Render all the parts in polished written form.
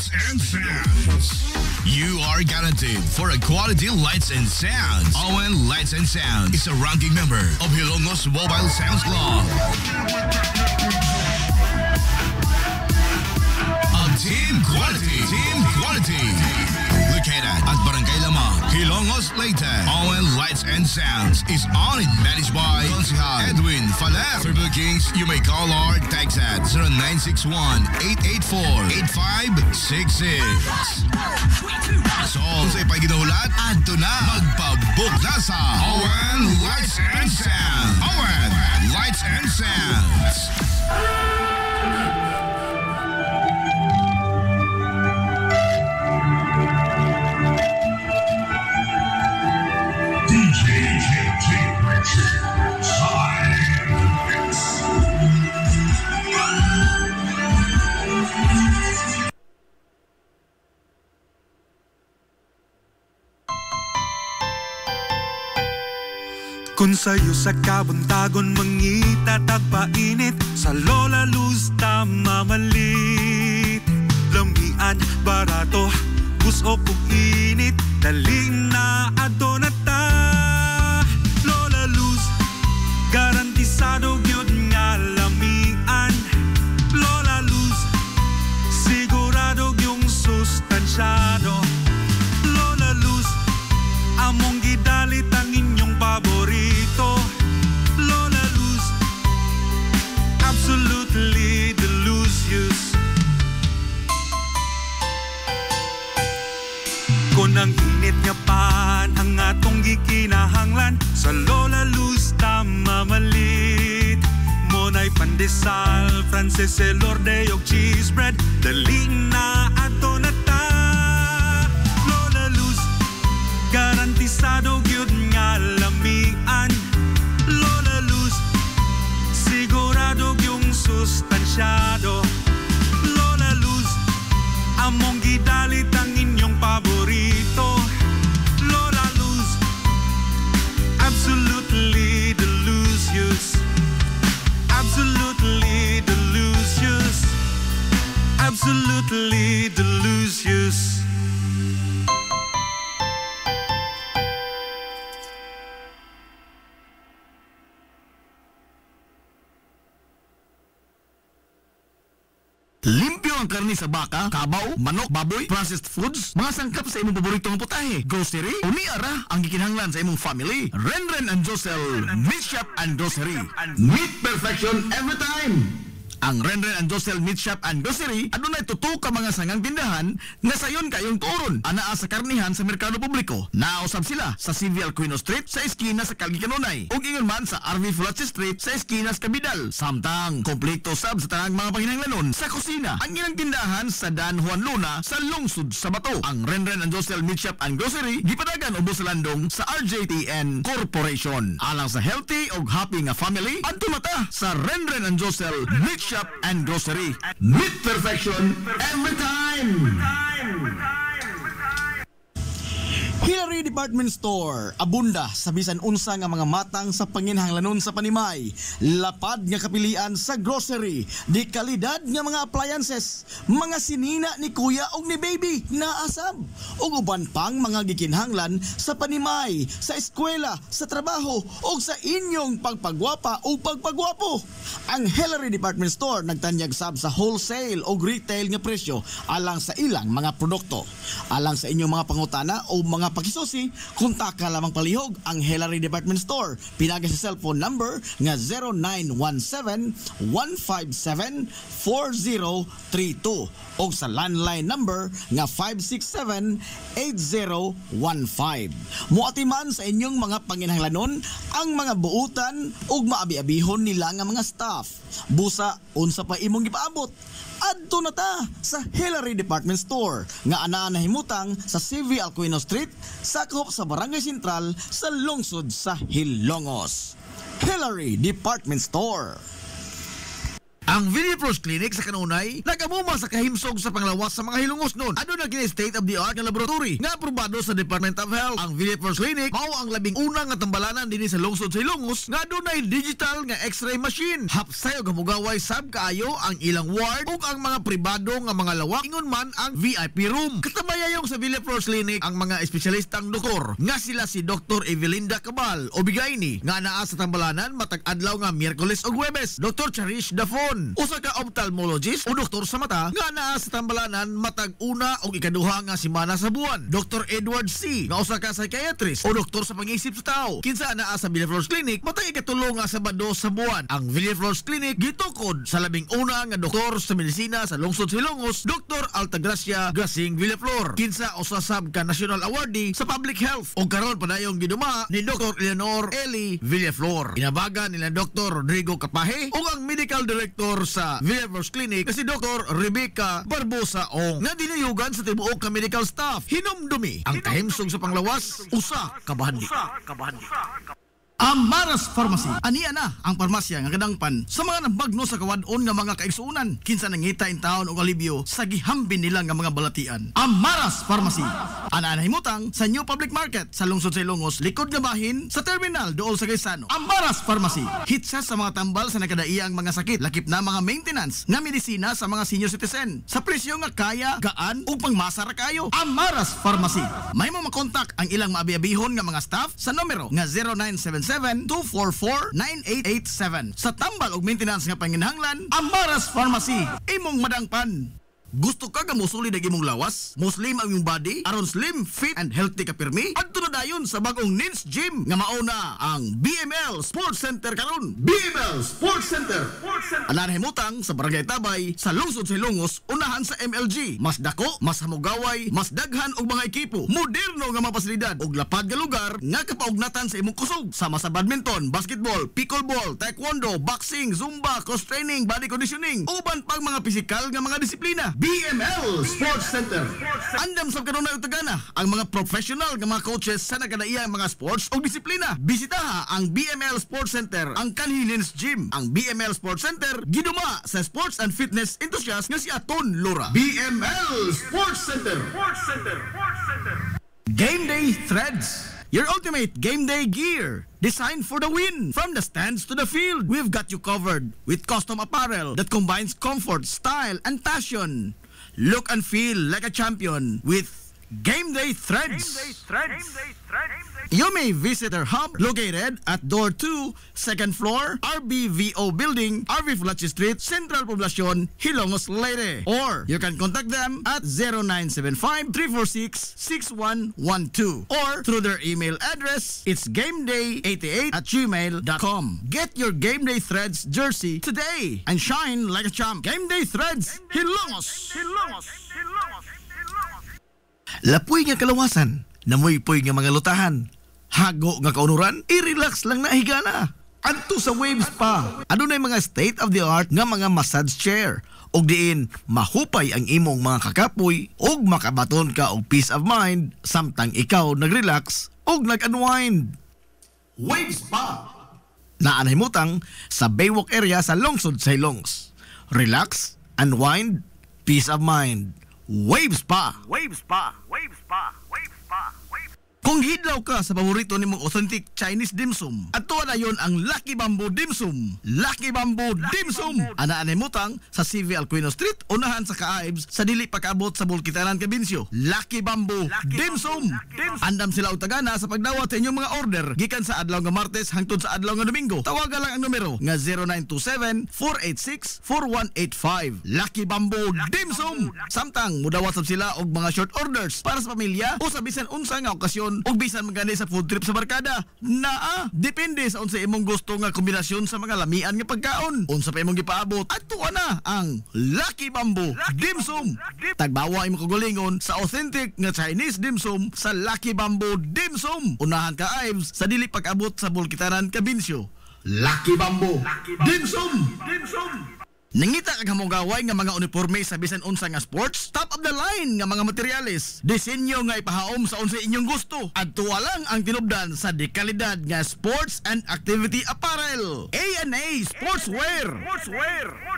Lights and Sounds. You are guaranteed for a quality lights and sounds. Owen Lights and Sounds is a ranking member of Hilongos Mobile Sounds Club. Team Quality. Located at Barangay Lamang, Hilongos, Leyte. Owen Lights and Sounds is owned and managed by Consihal Edwin Faler. For bookings, you may call or text at 0961-884-8566. So, kung sa'yo pa'y ginuhulat, adto na. Magpabook na sa Owen Lights and Sounds. Owen Lights and Sounds. Kung sa'yo sa kabuntagon mangita tagpainit, sa Lola Luz tamamalit. Lamian, barato, gusto kong init, dali na adto na ta. Lola Luz, garantisado yun nga lamian. Lola Luz, sigurado yung sustansyado. Lola Luz, among gidalit ang inyong paborito. Lola Luz, absolutely delicious. Kung ang init nga pan ang atong gikinahanglan, sa Lola Luz tamamalit. Monay pandesal, Frances elorde og cheese bread, dali na ato na ta. Lola Luz, garantisado gyud nga lamian. Lola Luz, sigurado yung sustansyado. Lola Luz, among gidalit ang inyong paborito. Lola Luz, absolutely delicious. Absolutely delicious. Absolutely delicious. Limpyo ang karne sa baka, kabaw, manok, baboy, processed foods, mga sangkap sa imong paboritong putahe, grocery, umiara ang gikinahanglan sa imong family. Renren and Josel Meat Shop and Grocery. Meat perfection every time. Ang Renren and Josel Meat Shop and Grocery adunay tutok ka mga sangang tindahan nga sayon kayong turon anaa sa karnihan sa merkado publiko. Nausab sila sa CV Alcuino Street sa eskina sa Calgary Canonay ug ingon man sa RV Fulache Street sa eskina sa Cabidal. Samtang kompleto sab sa tanang mga panginahanglanon sa kusina. Ang ilang tindahan sa Dan Juan Luna sa lungsod sa Bato. Ang Renren and Josel Meat Shop and Grocery gipadagan ubos sa landong sa RJTN Corporation. Alang sa healthy ug happy nga family, adto mata sa Renren and Josel Meat Shop and Grocery. Meat perfection every time. Hillary Department Store, abunda sa bisan unsa nga mga matang sa panginhanglanon sa panimay. Lapad nga kapilian sa grocery, di kalidad nga mga appliances, mga sinina ni kuya ug ni baby na asab. Ug uban pang mga gikinhanglan sa panimay, sa eskwela, sa trabaho ug sa inyong pagpagwapa o pagpagwapo. Ang Hillary Department Store nagtanyag sab sa wholesale ug retail nga presyo alang sa ilang mga produkto. Alang sa inyong mga pangutana o mga pakisusi, kontak ka lamang palihog ang Hillary Department Store. Pinagi sa cellphone number nga 0917-157-4032 o sa landline number nga 567-8015. Muatiman sa inyong mga panginhanglanon ang mga buutan ug maabi-abihon nila nga mga staff. Busa, unsa pa imong gipaabot? Adto na ta sa Hillary Department Store nga anaa nahimutang sa CV Alcuino Street, sakop sa Barangay Sentral sa lungsod sa Hilongos. Hillary Department Store. Ang Villaflores Clinic sa kanunay nagamuma sa kahimsog sa panglawas sa mga hilungos nun. Ano na kini state of the art nga laboratory nga aprobado sa Department of Health. Ang Villaflores Clinic mao ang labing una nga tambalanan dinhi sa lungsod sa Ilongos nga dunay digital nga X-ray machine. Hapsay og hamugaway sab kaayo ang ilang ward ug ang mga pribado nga mga lawak ingon man ang VIP room. Katabayayong sa Villaflores Clinic ang mga espesyalistang doktor nga sila si Dr. Evelinda Cabal o Bigayni nga naa sa tambalanan matag adlaw nga Miyerkules ug Huwebes. Dr. Cherish Dafon, usa ka ophthalmologist o doktor sa mata nga naa sa tambalanan matag una o ikaduha nga semana sa buwan. Dr. Edward C. nga usa ka psychiatrist o doktor sa pag-iisip sa tao. Kinsa naa sa Villaflores Clinic matag ikatulo nga Sabado sa buwan. Ang Villaflores Clinic gitukod sa labing una nga doktor sa medisina sa lungsod sa Ilongos, Dr. Altagracia Gasing Villaflor. Kinsa usa sab ka national awardee sa public health o karon padayong giduma ni Dr. Eleanor Eli Villaflor. Inabaga nila Dr. Rodrigo Capahe o ang medical director sa Villaflores Clinic na si Dr. Rebecca Barbosa Ong nga dinayugan sa tibuok ka medical staff. Hinumdumi ang kahimsog sa panglawas usa ka bahandi. Amaras Pharmacy. Aniya na ang parmasya nga kadangpan sa mga nabagno sa kawadon nga mga kaigsuunan. Kinsa nangita in taon og alibyo sa gihambin nila nga mga balatian. Amaras Pharmacy. Ana himutang sa New Public Market sa lungsod sa Ilongos, likod nga bahin sa terminal dool sa Gaisano. Amaras Pharmacy. Hitsa sa mga tambal sa nakadaiyang mga sakit, lakip na mga maintenance nga medisina sa mga senior citizen. Sa presyo nga kaya, gaan ug pangmasara kayo. Amaras Pharmacy. May mo makontak ang ilang maabi-abihon nga mga staff sa numero nga 0977-244-9887. Sa tambal og maintenance nga panginahanglan, Amaras Pharmacy. Imong madangpan. Gusto ka gamusulid ang imong lawas? Muslim ang imong body? Aron slim, fit, and healthy ka pirmi? Adto na dayon sa bagong Nins Gym nga mauna ang BML Sports Center karon. BML Sports Center. Anan himutang sa Barangay Tabay sa lungsod sa Ilongos, unahan sa MLG. Mas dako, mas hamugaway, mas daghan og mga ekipo. Moderno nga mga pasilidad ug lapad nga lugar nga kapaugnatan sa imong kusog. Sama sa badminton, basketball, pickleball, taekwondo, boxing, zumba, cross training, body conditioning, uban pang mga pisikal nga mga disiplina. BML Sports Center. Andam sa kanunay utagana ang mga professional nga mga coaches sa nagkadaiyang mga sports o disiplina. Bisitaha ang BML Sports Center, ang Kanhilins Gym. Ang BML Sports Center giduma sa sports and fitness enthusiast nga si Aton Lora. BML Sports Center. Game Day Threads. Your ultimate game day gear, designed for the win. From the stands to the field, we've got you covered with custom apparel that combines comfort, style, and passion. Look and feel like a champion with Game Day Threads. You may visit our hub located at Door 2, 2nd floor, RBVO Building, RV Fulachi Street, Central Poblacion, Hilongos, Leyte. Or you can contact them at 0975-346-6112 or through their email address, it's gameday88@gmail.com. Get your Game Day Threads jersey today and shine like a champ. Game Day Threads, Hilongos. Lapoy nga kalawasan, namoy-poy nga mga lutahan, hago nga kaunuran, i-relax lang na higana. Adto sa Waves Spa, adunay mga state-of-the-art nga mga massage chair, og diin mahupay ang imong mga kakapoy, og makabaton ka og peace of mind, samtang ikaw nag-relax og nag-unwind. Waves Spa, naanay mutang sa Baywalk area sa lungsod sa Hilongos. Relax, unwind, peace of mind. Waves Spa. Kung hidlaw ka sa paborito nimong authentic Chinese dim sum, at tuwa na yun ang Lucky Bamboo Dim Sum. Lucky Bamboo Dim Sum. Ana-anay mutang sa CV Alquino Street, unahan sa Kaaibs, sa dili pagkaabot sa Bulkitanan, Cabinsyo. Lucky Bamboo Dim Sum. Andam sila utagana sa pagdawat sa inyong mga order gikan sa adlaw nga Martes hangtod sa adlaw nga Domingo. Tawagan lang ang numero nga 0927-486-4185. Lucky Bamboo Dim Sum. Samtang mudawat sila og mga short orders para sa pamilya o sa bisan unsa nga okasyon ug bisan magani sa food trip sa barkada. Depende sa unsa imong gusto nga kombinasyon sa mga lamian nga pagkaon. Unsa pa imong gipaabot, adto na ang Lucky Bamboo Dim Sum. Tagbawa imong kagulingon sa authentic nga Chinese dim sum sa Lucky Bamboo Dim Sum. Unahan ka Ives sa dili pag-abot sa Bulkitanan, Cabinsyo. Lucky Bamboo Dim Sum. Nangita kag hamugaway nga mga uniforme sa bisan unsa nga sports, top of the line nga mga materyales, disenyo nga ipahaom sa unsa inyong gusto. Adtuwa lang ang tinubdan sa dekalidad nga sports and activity apparel. A&A Sportswear.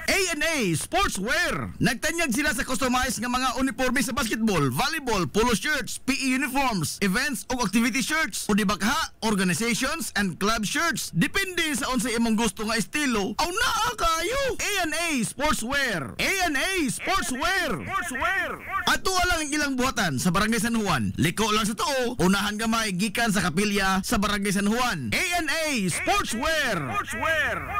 A&A Sportswear. Nagtanyag sila sa customized nga mga uniforme sa basketball, volleyball, polo shirts, PE uniforms, events o activity shirts, o di bakha, organizations and club shirts. Depende sa unsa imong gusto nga estilo. Aw naa kayo. A&A Sportswear. A&A Sportswear. Adtuwa lang ang ilang buhatan sa Barangay San Juan. Liko lang sa tuo, unahan gamay gikan sa kapilya sa Barangay San Juan. A&A Sportswear.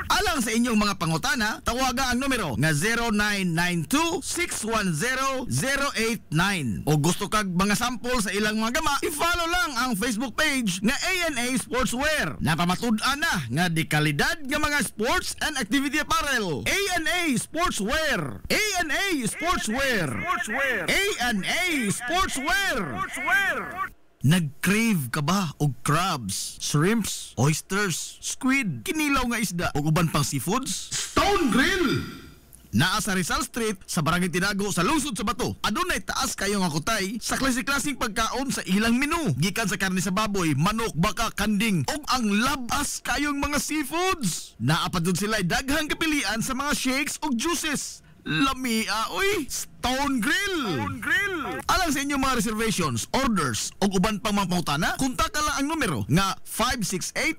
Alang sa inyong mga pangutana, tawaga ang numero nga 0992-610-089. O gusto kag mga sample sa ilang mga gama, i-follow lang ang Facebook page nga A&A Sportswear. Napamatud-an na nga di kalidad nga mga sports and activity apparel. A&A Sportswear. A&A Sportswear. A&A Sportswear. Nag-crave ka ba og crabs, shrimps, oysters, squid, kinilaw nga isda o uban pang seafoods? Stone Grill! Naa sa Rizal Street sa Barangay Tinago sa lungsod sa Bato. Adunay taas kayo nga kutay sa klase-klaseng pagkaon sa ilang menu. Gikan sa karne sa baboy, manok, baka, kanding ug ang labas kayong mga seafoods. Naa pa dun sila daghang kapilian sa mga shakes ug juices. Lamia, oy! Stone Grill! Alang sa inyong mga reservations, orders o uban pang mga pangutana, kontak lang ang numero nga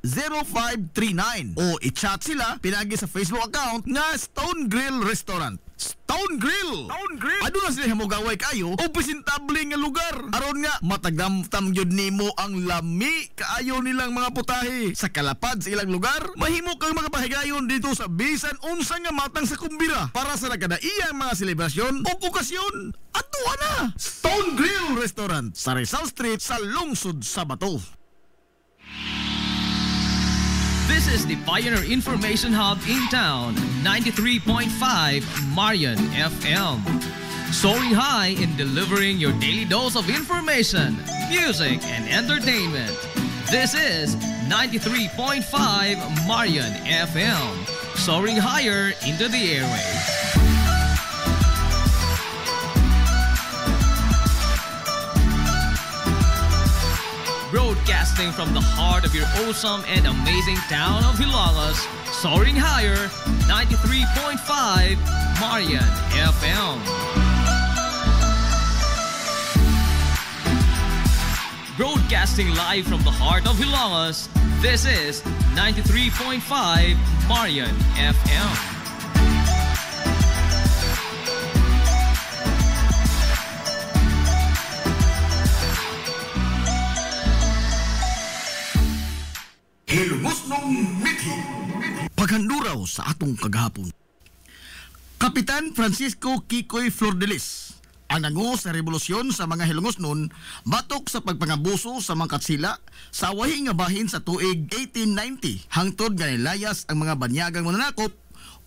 568-0539 o i-chat sila pinagi sa Facebook account nga Stone Grill Restaurant. Stone Grill! Aduna sila hamugaway kayo o presentable nga lugar. Aron nga matagdamtam gyud nimo ang lami kaayo nilang mga putahe. Sa kalapad sa ilang lugar, mahimo kang makapahigayon dito sa bisan unsa nga matang sa kumbira para sa nagkadaiyang mga selebrasyon o okasyon. Adtuwa na! Stone Grill Restaurant sa Rizal Street sa lungsod sa Bato. This is the Pioneer Information Hub in town, 93.5 Marian FM. Soaring high in delivering your daily dose of information, music, and entertainment. This is 93.5 Marian FM. Soaring higher into the airwaves. Broadcasting from the heart of your awesome and amazing town of Hilangas, soaring higher, 93.5 Marian FM. Broadcasting live from the heart of Hilangas, this is 93.5 Marian FM. Hilumos nung mithi. Paghanduraw sa atong kagahapon. Kapitan Francisco Kikoy Flordelis, ang nangu sa revolusyon sa mga Hilongos nun, batok sa pagpangabuso sa mga katsila sa wahi nga bahin sa tuig 1890, hangtod nga nilayas ang mga banyagang mananakop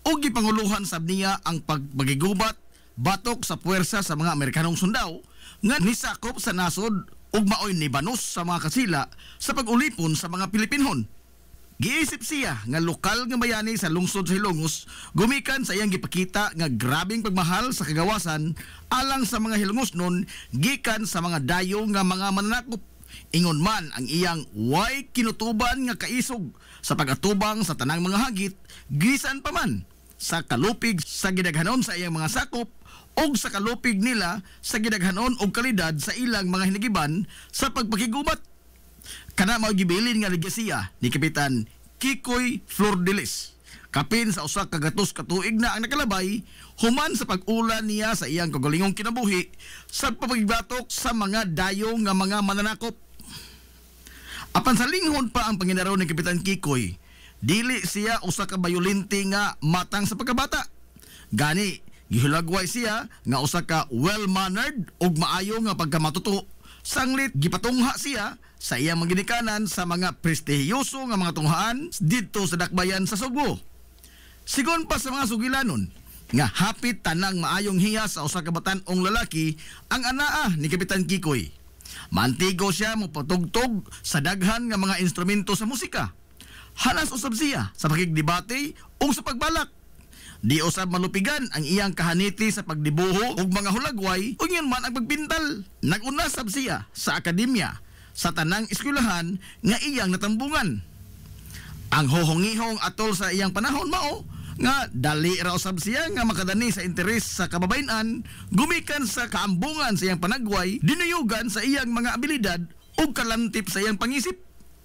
o gipanguluhan sab niya ang pagpagigubat batok sa puwersa sa mga Amerikanong sundao nga nisakop sa nasod ug maoy nibanos sa mga katsila sa pag-ulipon sa mga Pilipinhon. Giisip siya nga lokal nga bayani sa lungsod sa Hilongos gumikan sa iyang gipakita nga grabing pagmahal sa kagawasan alang sa mga Hilongos nun gikan sa mga dayo nga mga mananakop. Ingon man ang iyang way kinutuban nga kaisog sa pag-atubang sa tanang mga hagit gisan pa man sa kalupig sa gidaghanon sa iyang mga sakop og sa kalupig nila sa gidaghanon og kalidad sa ilang mga hinagiban sa pagpakigubat. Kana mao gibilin nga legasiya ni Kapitan Kikoy Flordelis. Kapin sa usa ka gatos ka tuig na ang nakalabay human sa pag-ula niya sa iyang kagalingong kinabuhi sa pagbatok sa mga dayo nga mga mananakop. Apan sa linghon pa ang panginaraw ni Kapitan Kikoy, dili siya usa ka bayolente nga matang sa pagkabata. Gani gihulagway siya nga usa ka well-mannered ug maayo nga pagkamatuto. Sanglit gipatungha siya sa iyang maginikanan sa mga prestihiyoso nga mga tunghaan dito sa dakbayan sa Subo. Sigon pa sa mga sugilanon nga hapit tanang maayong hiya sa usa ka batan-ong lalaki ang anaa ni Kapitan Kikoy. Mantigo siya mopatugtog sa daghan nga mga instrumento sa musika. Hanas usab siya sa pakigdebate o sa pagbalak. Di usab malupigan ang iyang kahaniti sa pagdibuho ug mga hulagway ug yun man ang pagpintal. Nag-una sab siya sa akademya sa tanang eskwelahan nga iyang natambungan. Ang hohongihong atol sa iyang panahon mao nga dali ra usab siya nga makadani sa interes sa kababayen-an gumikan sa kaambungan sa iyang panagway dinuyugan sa iyang mga abilidad ug kalantip sa iyang pangisip.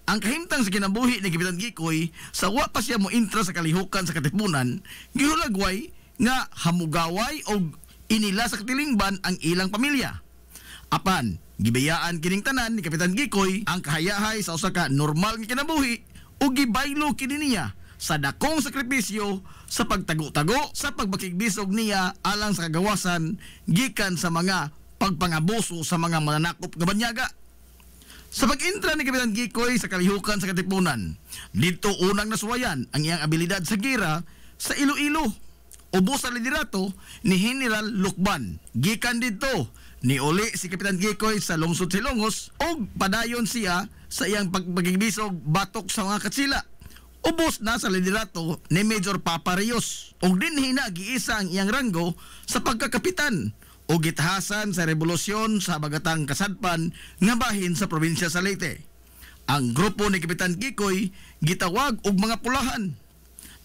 Ang kahimtang sa kinabuhi ni Kapitan Kikoy sa wa pa siya mo intra sa kalihukan sa katipunan, gihulagway nga hamugaway o inila sa katilingban ang ilang pamilya. Apan, gibayaan kining tanan ni Kapitan Kikoy ang kahayahay sa usa ka normal nga kinabuhi o gibaylo kini niya sa dakong sakripisyo sa pagtago-tago sa pagbakigbisog niya alang sa kagawasan gikan sa mga pagpangabuso sa mga mananakop nga banyaga. Sa pag-intra ni Kapitan Kikoy sa kalihukan sa katipunan, dito unang nasuwayan ang iyang abilidad sa gira sa Iloilo. Ubos sa liderato ni General Lukban. Gikan dito ni uli si Kapitan Kikoy sa lungsod Silongos o padayon siya sa iyang pagpagigbisog batok sa mga katsila. Ubos na sa liderato ni Major Papa Rios o dinhi na giisa ang iyang ranggo sa pagkakapitan o gitahasan sa revolusyon sa Bagatang Kasadpan nga bahin sa probinsya sa Leyte. Ang grupo ni Kapitan Kikoy gitawag og mga pulahan.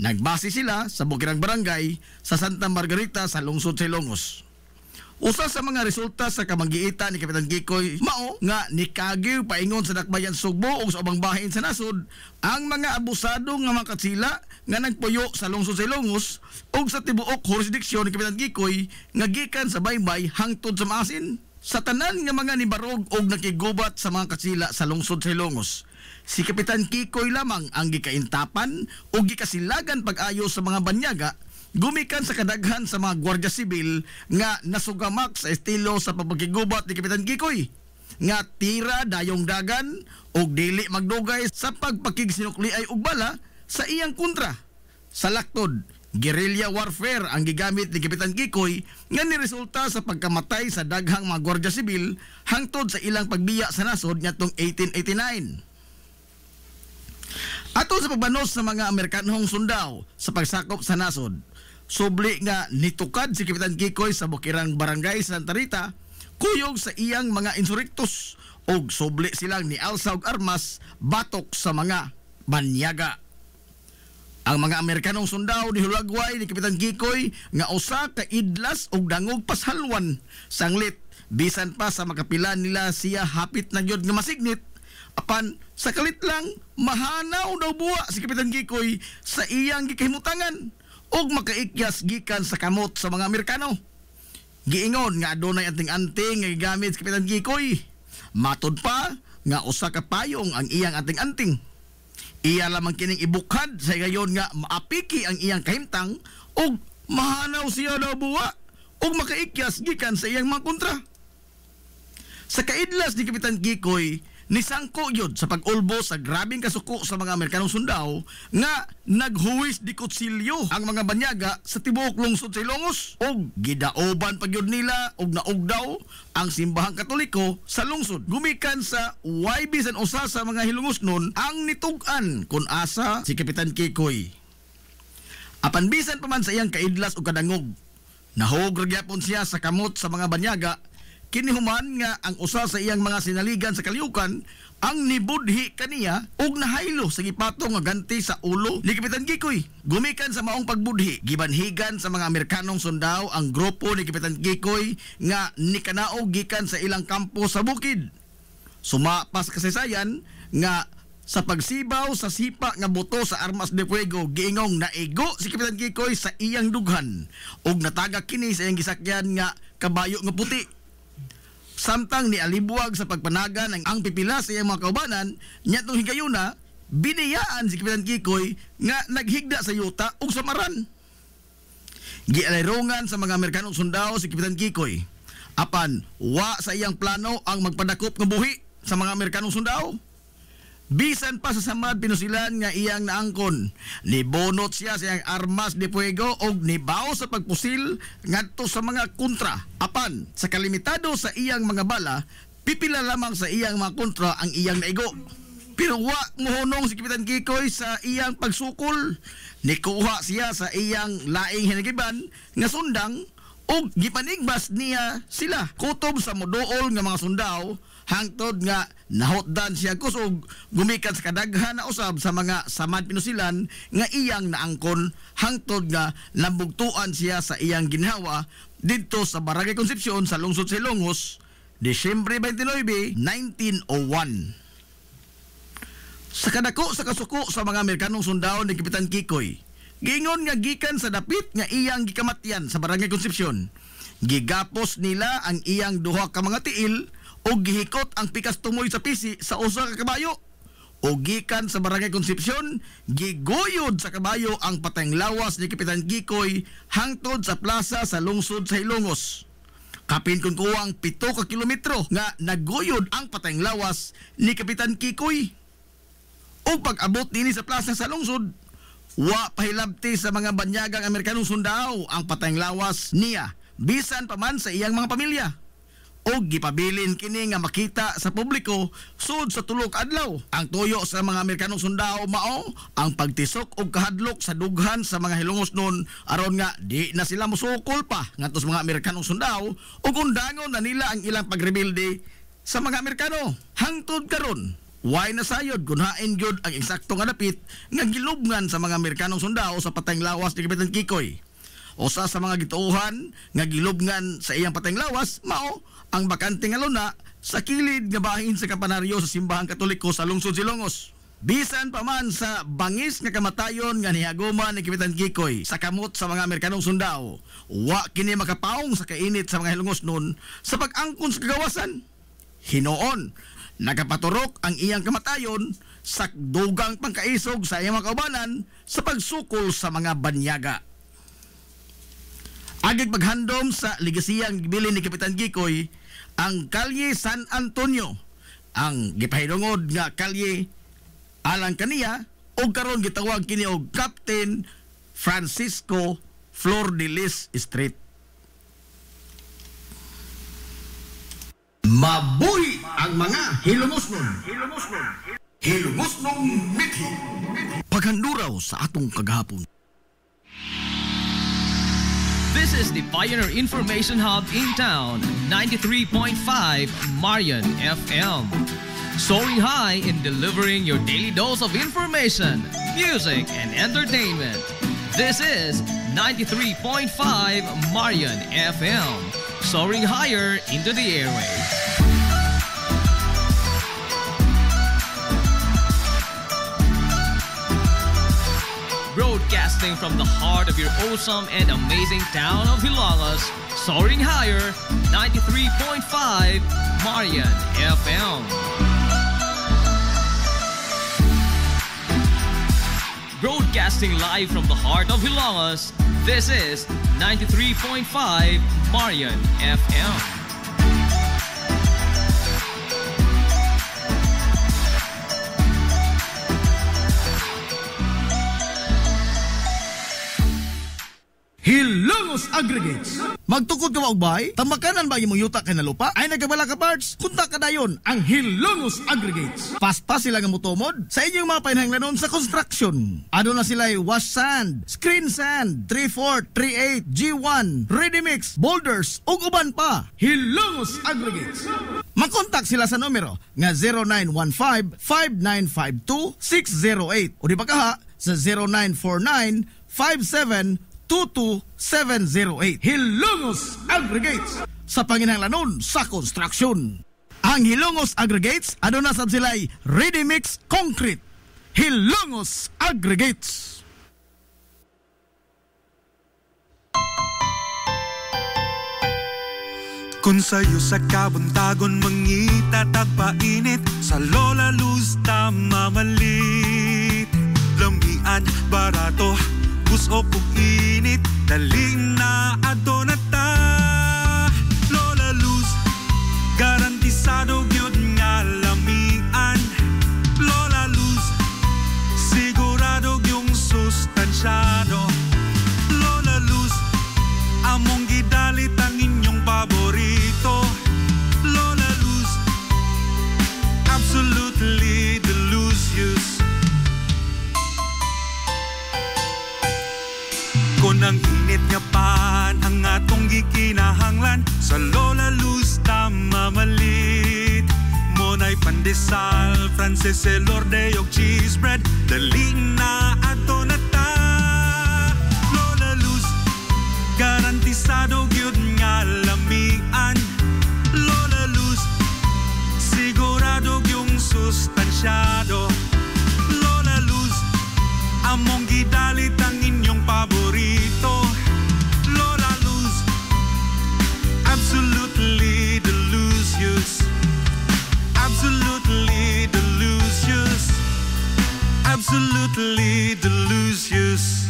Nagbase sila sa bukirang barangay sa Santa Margarita sa lungsod Silongos. Usa sa mga resulta sa kamanggiita ni Kapitan Kikoy mao nga nikagiw paingon sa dakbayan Sugbo ug sa ubang bahin sa nasod ang mga abusado nga mga katsila nga nagpuyo sa lungsod Silongos ug sa tibuok jurisdiksyon ni Kapitan Kikoy nga gikan sa Baybay hangtod sa Maasin. Sa tanan nga mga nibarog ug nakigubat sa mga katsila sa lungsod Silongos, si Kapitan Kikoy lamang ang gikaintapan ug gikasilagan pag-ayo sa mga banyaga gumikan sa kadaghan sa mga Gwardiya Sibil nga nasugamak sa estilo sa pagpakigubat ni Kapitan Kikoy nga tira dayong dagan og dili magdugay sa pagpakigsinukliay og bala sa iyang kontra. Sa laktod, guerrilla warfare ang gigamit ni Kapitan Kikoy nga niresulta sa pagkamatay sa daghang mga Gwardiya Sibil hangtod sa ilang pagbiya sa nasod ngadtong 1889. Ato sa pagbanos sa mga Amerikanhong sundao sa pagsakop sa nasod, subli nga nitukad si Kapitan Kikoy sa bukirang barangay sa Santa Rita, kuyog sa iyang mga insurrektos og subli silang ni alsa og armas batok sa mga banyaga. Ang mga Amerikanong sundao ni hulagway ni Kapitan Kikoy nga usa ka idlas og dangog pashalwan sanglit bisan pa sa makapilan nila siya hapit na gyud nga masignit. Apan sa kalit lang mahanaw daw buwa si Kapitan Kikoy sa iyang gikahimutangan og makaikyas gikan sa kamot sa mga Amerikano. Giingon nga adunay anting-anting nga gigamit si Kapitan Kikoy. Matod pa nga usa ka payong ang iyang anting-anting. Iya lamang kining ibukhad sa gayon nga maapiki ang iyang kahimtang og mahanaw siya daw buwa og makaikyas gikan sa iyang mga kontra. Sa kaidlas ni Kapitan Kikoy, nisangko yun sa pag-ulbo sa grabing kasuko sa mga Amerikanong sundao nga naghuwis di kutsilyo ang mga banyaga sa tibuok lungsod sa Ilongos og gidaoban pagyud nila og naugdaw ang simbahang Katoliko sa lungsod. Gumikan sa YB san usa sa mga hilungosnon ang nitug-an kun asa si Kapitan Kikoy. Apan bisan pa man sa iyang kaidlas o kadangog, nahog ragyapon siya sa kamot sa mga banyaga. Kinihuman nga ang usa sa iyang mga sinaligan sa kaliukan ang nibudhi kaniya og nahaylo sa gipatong nga ganti sa ulo ni Kapitan Kikoy. Gumikan sa maong pagbudhi, gibanhigan sa mga Amerikanong sundao ang grupo ni Kapitan Kikoy nga nikanaog gikan sa ilang kampo sa bukid. Sumapas kasaysayan nga sa pagsibaw sa sipa nga buto sa armas de fuego, giingong naigo si Kapitan Kikoy sa iyang dughan og natagak kini sa iyang gisakyan nga kabayo nga puti. Samtang ni alibuwag sa pagpanagan ang pipila sa iyang mga kaubanan, nyatong higayuna, biniyaan si Kapitan Kikoy nga naghigda sa yuta ug samaran. Gialirongan sa mga Amerikanong sundao si Kapitan Kikoy. Apan, wa sa iyang plano ang magpadakop nga buhi sa mga Amerikanong sundao. Bisan pa sa samad pinusilan nga iyang naangkon, nibonot siya sa iyang armas de fuego og nibaw sa pagpusil ngadto sa mga kontra. Apan sa kalimitado sa iyang mga bala, pipila lamang sa iyang mga kontra ang iyang naigo. Pero wa mohonong si Kapitan Kikoy sa iyang pagsukol. Nikuha siya sa iyang laing hinagiban nga sundang ug gipanigbas niya sila kutob sa moduol nga mga sundao hangtod nga nahotdan siya kusog gumikan sa kadaghan na usab sa mga samad pinusilan nga iyang naangkon hangtod nga nambugtuan siya sa iyang ginhawa didto sa Barangay Concepcion sa lungsod sa Ilongos Disyembre 29, 1901. Sa kadako sa kasuko sa mga Amerikanong sundao ni Kapitan Kikoy, giingon nga gikan sa dapit nga iyang gikamatyan sa Barangay Concepcion. Gigapos nila ang iyang duha ka mga tiil o gihikot ang pikas tumoy sa pisi sa usa ka kabayo. O gikan sa Barangay Concepcion, giguyod sa kabayo ang patayng lawas ni Kapitan Kikoy hangtod sa plaza sa lungsod sa Ilongos. Kapin kun kuwang 7 ka kilometro nga naguyod ang patayng lawas ni Kapitan Kikoy. O pag-abot nini sa plaza sa lungsod, wa pahilabti sa mga banyagang Amerikanong sundao ang patayng lawas niya, bisan pa man sa iyang mga pamilya. O gipabilin kini nga makita sa publiko sud sa tulo ka adlaw. Ang tuyo sa mga Amerikanong sundao mao ang pagtisok og kahadlok sa dughan sa mga Hilongos noon aron nga di na sila musukol pa ngadto sa mga Amerikanong sundao ug undangon na nila ang ilang pagrebelde sa mga Amerikano. Hangtod karon way nasayod kung hain gyud ang eksakto nga dapit nga gilubngan sa mga Amerikanong sundao sa patayng lawas ni Kapitan Kikoy. Usa sa mga gituohan nga gilubngan sa iyang patayng lawas mao ang bakante nga luna sa kilid nga bahin sa kampanaryo sa Simbahang Katoliko sa lungsod Ilongos. Bisan pa man sa bangis nga kamatayon nga nihaguman ni Kapitan Kikoy sa kamot sa mga Amerikanong sundao, wa kini makapaong sa kainit sa mga Hilongos noon sa pag-angkon sa kagawasan. Hinoon nagapaturok ang iyang kamatayon sa dugang pangkaisog sa iyang mga kaubanan sa pagsukol sa mga banyaga. Agig paghandom sa legasiyang gibilin ni Kapitan Kikoy ang Kalye San Antonio, ang gipahidungod nga kalye alang kaniya o karon gitawag kini og Captain Francisco Flor de Lis Street. Mabuhi ang mga Hilongosnon. Hilongosnong mithi. Paghanduraw sa atong kagahapon. This is the Pioneer Information Hub in town, 93.5 Marian FM. Soaring high in delivering your daily dose of information, music, and entertainment. This is 93.5 Marian FM. Soaring higher into the airwaves. Broadcasting from the heart of your awesome and amazing town of Hilangas, soaring higher, 93.5 Marian FM. Broadcasting live from the heart of Hilangas, this is 93.5 Marian FM. Hilongos Aggregates. Magtukod ka og bay? Tamakanan ba imong yuta kay na lupa? Ay nagabala ka parts? Kunta ka dayon ang Hilongos Aggregates. Paspas sila nga motomod sa inyong mga painahanglanon sa construction. Ano na sila wash sand, screen sand, 3/4, 3/8, G1, ready mix, boulders ug uban pa. Hilongos Aggregates. Makontak sila sa numero nga 0915-5952-608 o di ba kaha sa 0949-5722-708. Hilongos Aggregates sa panginahanglanon sa construction. Ang Hilongos Aggregates aduna sab sila'y ready mix concrete. Hilongos Aggregates. Kung sa'yo sa kabuntagon mangita tagpainit, sa Lola Luz mamalit. Lamian, barato, buso kong init, daling na adto na ta. Lola Luz, garantisado gyud nga lamian. Lola Luz, sigurado yung sustansyado. Lola Luz, among gidalit ang inyong paborito. Lola Luz, absolutely delusional. sa Lola Luz tamamalit. Monay pandesal, Frances elorde og cheese bread. Daling na ato na ta. Lola Luz, garantisado gyud nga lamian. Lola Luz, sigurado yung sustansyado. Lola Luz, among gidalit ang inyong paborito. Lola Luz, absolutely delicious. Absolutely delicious. Absolutely delicious.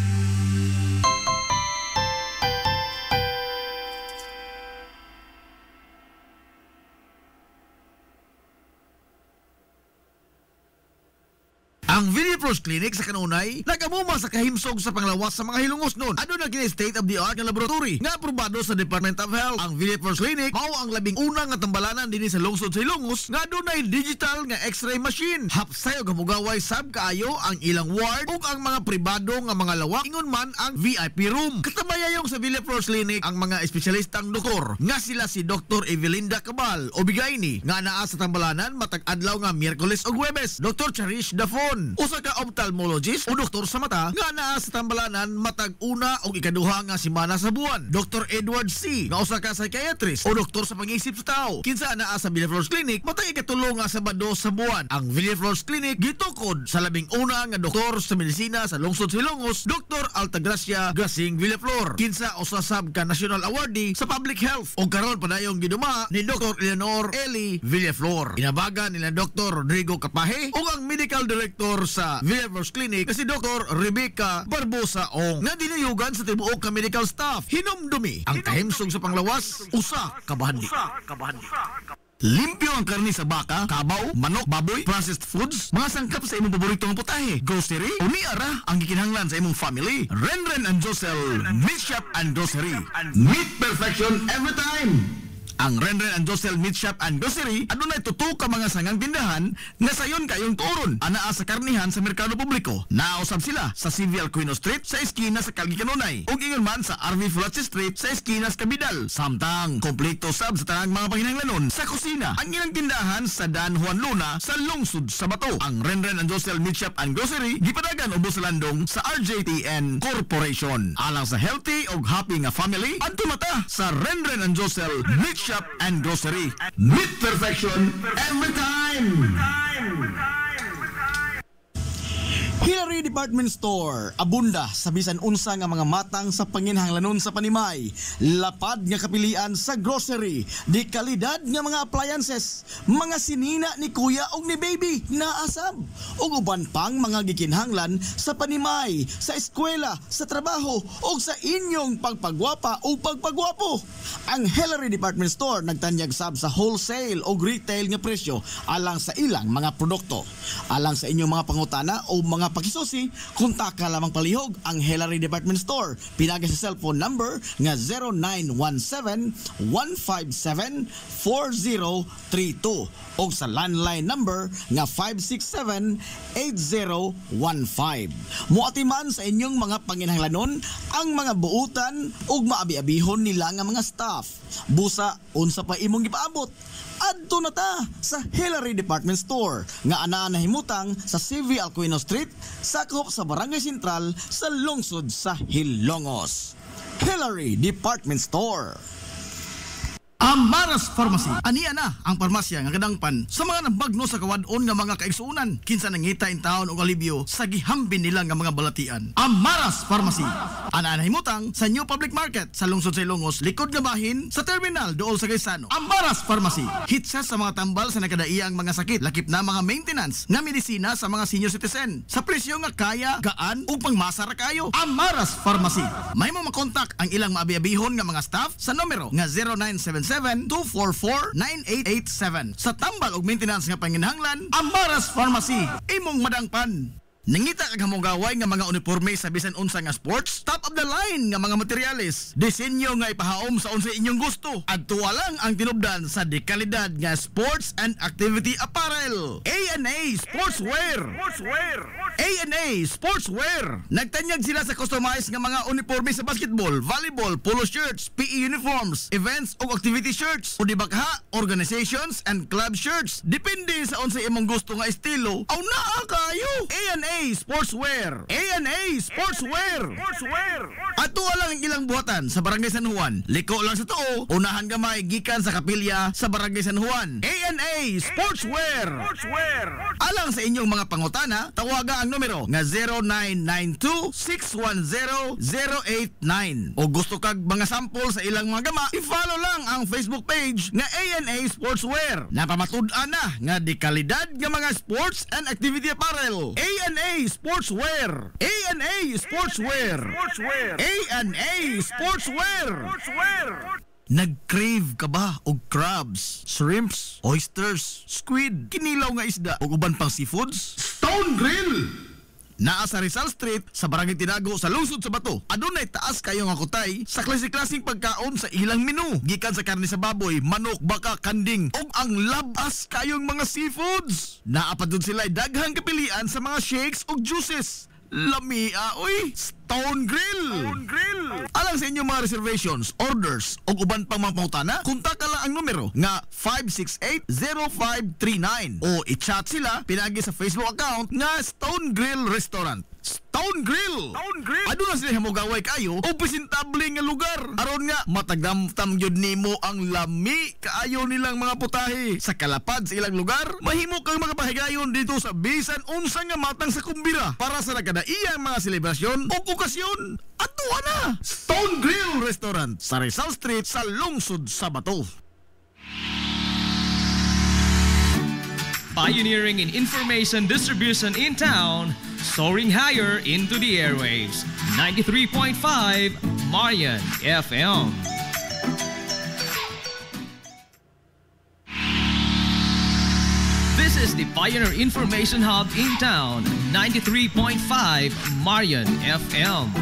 Ang Villaflores Clinic sa kanunay nagamuma sa kahimsog sa panglawas sa mga hilungos nun. Ano na kini state-of-the-art nga laboratory nga aprobado sa Department of Health. Ang Villaflores Clinic mao ang labing una nga tambalanan dinhi sa lungsod sa Hilongos nga dunay digital nga X-ray machine. Hapsay og hamugaway sab kaayo ang ilang ward ug ang mga pribado nga mga lawak ingon man ang VIP room. Katabayayong sa Villaflores Clinic ang mga espesyalistang doktor nga sila si Dr. Evelinda Cabal o Bigayni nga naa sa tambalanan matag adlaw nga Miyerkules ug Huwebes. Dr. Cherish Dafon, usa ka ophthalmologist o doktor sa mata nga naa sa tambalanan matag una o ikaduha nga semana sa buwan. Dr. Edward C. nga usa ka psychiatrist o doktor sa pag-iisip sa tao kinsa naa sa Villaflores Clinic matag ikatulo nga Sabado sa buwan. Ang Villaflores Clinic gitukod sa labing una nga doktor sa medisina sa lungsod sa Hilongos, Dr. Altagracia Gasing Villaflor, kinsa usa sab ka national awardee sa public health o karon padayong giduma ni Dr. Eleanor Eli Villaflor. Inabagan nila Dr. Rodrigo Capahe o ang medical director sa Villaflores Clinic kasi Dr. Rebecca Barbosa Ong nga dinayugan sa tibuok ka medical staff. Hinumdumi ang kahimsog sa panglawas, usa ka bahandi. Limpyo ang karni sa baka, kabaw, manok, baboy, processed foods, mga sangkap sa imong paboritong putahe, grocery, umiara ang gikinahanglan sa imong family. Renren and Josel, Meat Shop and Grocery. Meat perfection every time. Ang Renren and Josel Meat Shop and Grocery adunay tutok ka mga sangang tindahan nga sayon kayong turon anaa sa karnihan sa merkado publiko. Nausab sila sa CV Alcuino Street sa eskina sa Calgary Kanunay ug ingon man sa RV Fulache Street sa eskina sa Cabidal. Samtang kompleto sab sa tanang mga panginahanglanon sa kusina ang ilang tindahan sa Dan Juan Luna sa lungsod sa Bato. Ang Renren and Josel Meat Shop and Grocery gipadagan ubos sa landong sa RJTN Corporation. Alang sa healthy ug happy nga family adto mata sa Renren and Josel Meat Shop and Grocery. Meat perfection every time. Hillary Department Store, abunda sa bisan unsa nga mga matang sa panginhanglanon sa panimay, lapad nga kapilian sa grocery, di kalidad nga mga appliances, mga sinina ni kuya og ni baby naasab, ug uban pang mga gikinhanglan sa panimay, sa eskwela, sa trabaho ug sa inyong pagpagwapa o pagpagwapo. Ang Hillary Department Store nagtanyag sab sa wholesale o retail nga presyo alang sa ilang mga produkto. Alang sa inyong mga pangutana o mga pakisusi, kontak ka lamang palihog ang Hillary Department Store. Pinagi sa cellphone number nga 0917-157-4032 o sa landline number nga 567-8015. Muatiman sa inyong mga panginhanglanon ang mga buutan o maabi-abihon nila nga mga staff. Busa, unsa pa imong gipaabot? Adto na ta sa Hillary Department Store nga anaa na himutang sa CV Alcuino Street, sakop sa Barangay Sentral sa lungsod sa Hilongos. Hillary Department Store. Amaras Pharmacy. Aniya na ang parmasya nga kadangpan sa mga nabagno sa kawadon nga mga kaigsuunan kinsa nangita in taon og alibyo sa gihambin nila nga mga balatian. Amaras Pharmacy. Ana na himutang sa New Public Market sa lungsod sa Ilongos, likod nga bahin sa terminal dool sa Gaisano. Amaras Pharmacy. Hitsa sa mga tambal sa nakadaiang mga sakit, lakip na mga maintenance nga medisina sa mga senior citizen sa presyo nga kaya, gaan ug pangmasa ra kayo. Amaras Pharmacy. May mo makontak ang ilang maabi-abihon nga mga staff sa numero nga 0977-244-9887. Sa tambal ug maintenance nga panginahanglan, Amaras Pharmacy. Imong madangpan. Nangita kag hamugaway nga mga uniforme sa bisan unsa nga sports, top of the line nga mga materyales, disenyo nga ipahaom sa unsa inyong gusto. Adto lang ang tinubdan sa dekalidad nga sports and activity apparel. A&A Sportswear. A&A Sportswear. Nagtanyag sila sa customized nga mga uniforme sa basketball, volleyball, polo shirts, PE uniforms, events o activity shirts, o di ba kaha, organizations and club shirts. Depende sa unsay imong gusto nga estilo. Aw naa kayo. A&A Sportswear. A&A Sportswear. Ato lang ang ilang buhatan sa Barangay San Juan. Liko lang sa tuo, unahan gamay gikan sa kapilya sa Barangay San Juan. A&A Sportswear. Alang sa inyong mga pangutana, tawaga ang numero nga 0992-610-089. O gusto kag mga sample sa ilang mga gama, i-follow lang ang Facebook page nga A&A Sportswear. Napamatud-an na nga di kalidad nga mga sports and activity apparel. A&A Sportswear. A&A Sportswear. A&A Sportswear. Nag-crave ka ba og crabs, shrimps, oysters, squid, kinilaw nga isda o uban pang seafoods? Stone Grill! Naa sa Rizal Street sa Barangay Tinago sa lungsod sa Bato. Adunay taas kayo nga kutay sa klase-klaseng pagkaon sa ilang menu. Gikan sa karne sa baboy, manok, baka, kanding ug ang labas kayong mga seafoods. Naa pa dun sila daghang kapilian sa mga shakes ug juices. Lamia, oy! Stone Grill! Alang sa inyong mga reservations, orders o uban pang mga pangutana, kontak lang ang numero nga 568-0539 o i-chat sila pinagi sa Facebook account nga Stone Grill Restaurant. Stone Grill! Aduna sila hamugaway kayo o presentable nga lugar. Aron nga matagdamtam gyud nimo ang lami kaayo nilang mga putahe. Sa kalapad sa ilang lugar, mahimo kang makapahigayon dito sa bisan unsa nga matang sa kumbira para sa nagkadaiyang mga selebrasyon o okasyon. Atuwa na! Stone Grill Restaurant sa Rizal Street sa lungsod sa Bato. Pioneering in information distribution in town, soaring higher into the airwaves. 93.5 Marian FM. This is the Pioneer Information Hub in town. 93.5 Marian FM.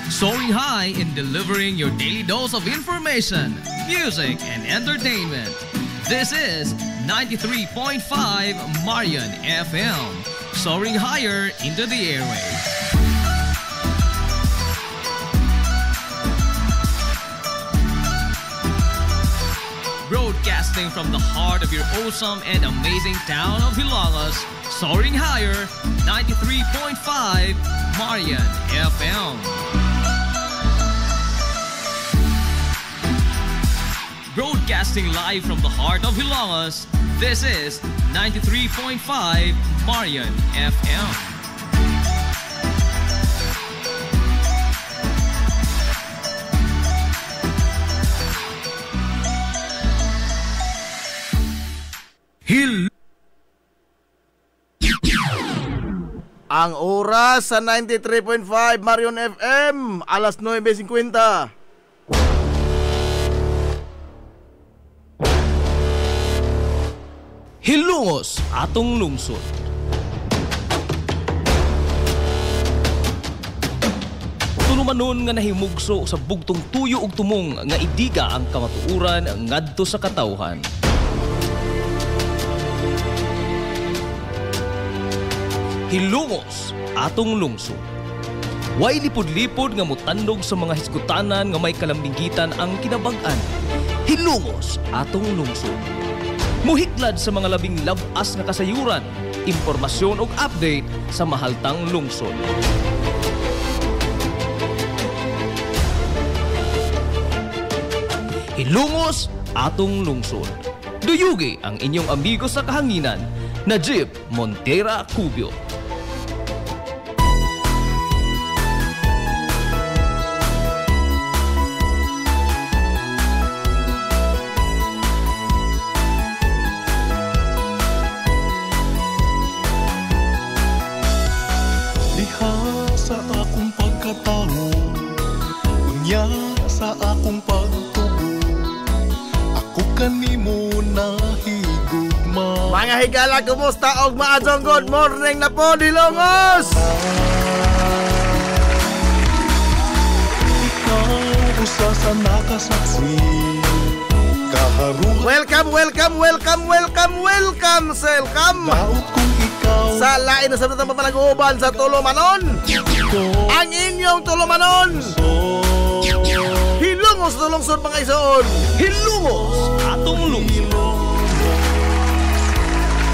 Soaring high in delivering your daily dose of information, music, and entertainment. This is 93.5 Marian FM. Soaring higher into the airwaves. Broadcasting from the heart of your awesome and amazing town of Hilangas, soaring higher, 93.5 Marian FM. Broadcasting live from the heart of Hilangas, this is 93.5 Marian FM. Ang oras sa 93.5 Marian FM, alas 9:50. Hilongos atong lungsod. Tulumanon nga nahimugso sa bugtong tuyo ug tumong nga idiga ang kamatuuran ngadto sa katawhan. Hilongos atong lungsod. Way lipod-lipod nga mutandog sa mga hisgutanan nga may kalambingitan ang kinabag-an. Hilongos atong lungsod. Muhiklad sa mga labing labas nga kasayuran, impormasyon ug update sa mahaltang lungsod. Hilongos atong lungsod. Duyugi ang inyong amigo sa kahanginan, Najib Montera Cubio. Sa akong pagkatao, unya sa akong pagtubo, ako kanimo nahigugma. Mga higala, kumusta og maadtong good morning na po, Hilongos! Ikaw usa sa nakasaksi, kaharuhan. Welcome, Selcam! Daot kong ikaw ikaw sa lain na sabtang papanag-uuban sa Tulumanon. Ang inyong Tulumanon. Hilungos na lungsod mga isoon. Hilungos atong lungsod.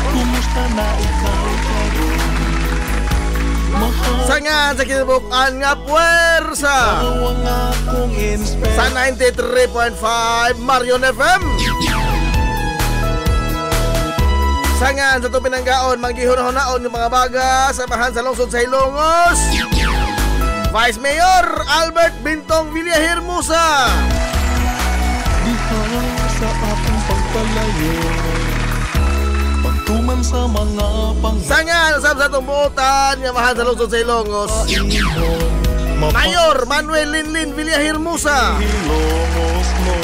Kumusta na ikaw karon? Mahal Sangan sa kinabukan nga puwersa ang akong sa 93.5 Marion FM. Sangan sa Tupinanggaon, manggihunahon yung mga baga, samahan sa lungsod sa Hilongos. Vice Mayor Albert Bintong Villahermosa. diha sa akong pagpalayo, pagtuman sa mga Sangan sa tumbutan, yamahan sa lungsod sa Hilongos. pangahon. Mayor Manuel Linlin Villahermosa. Hilongos mo.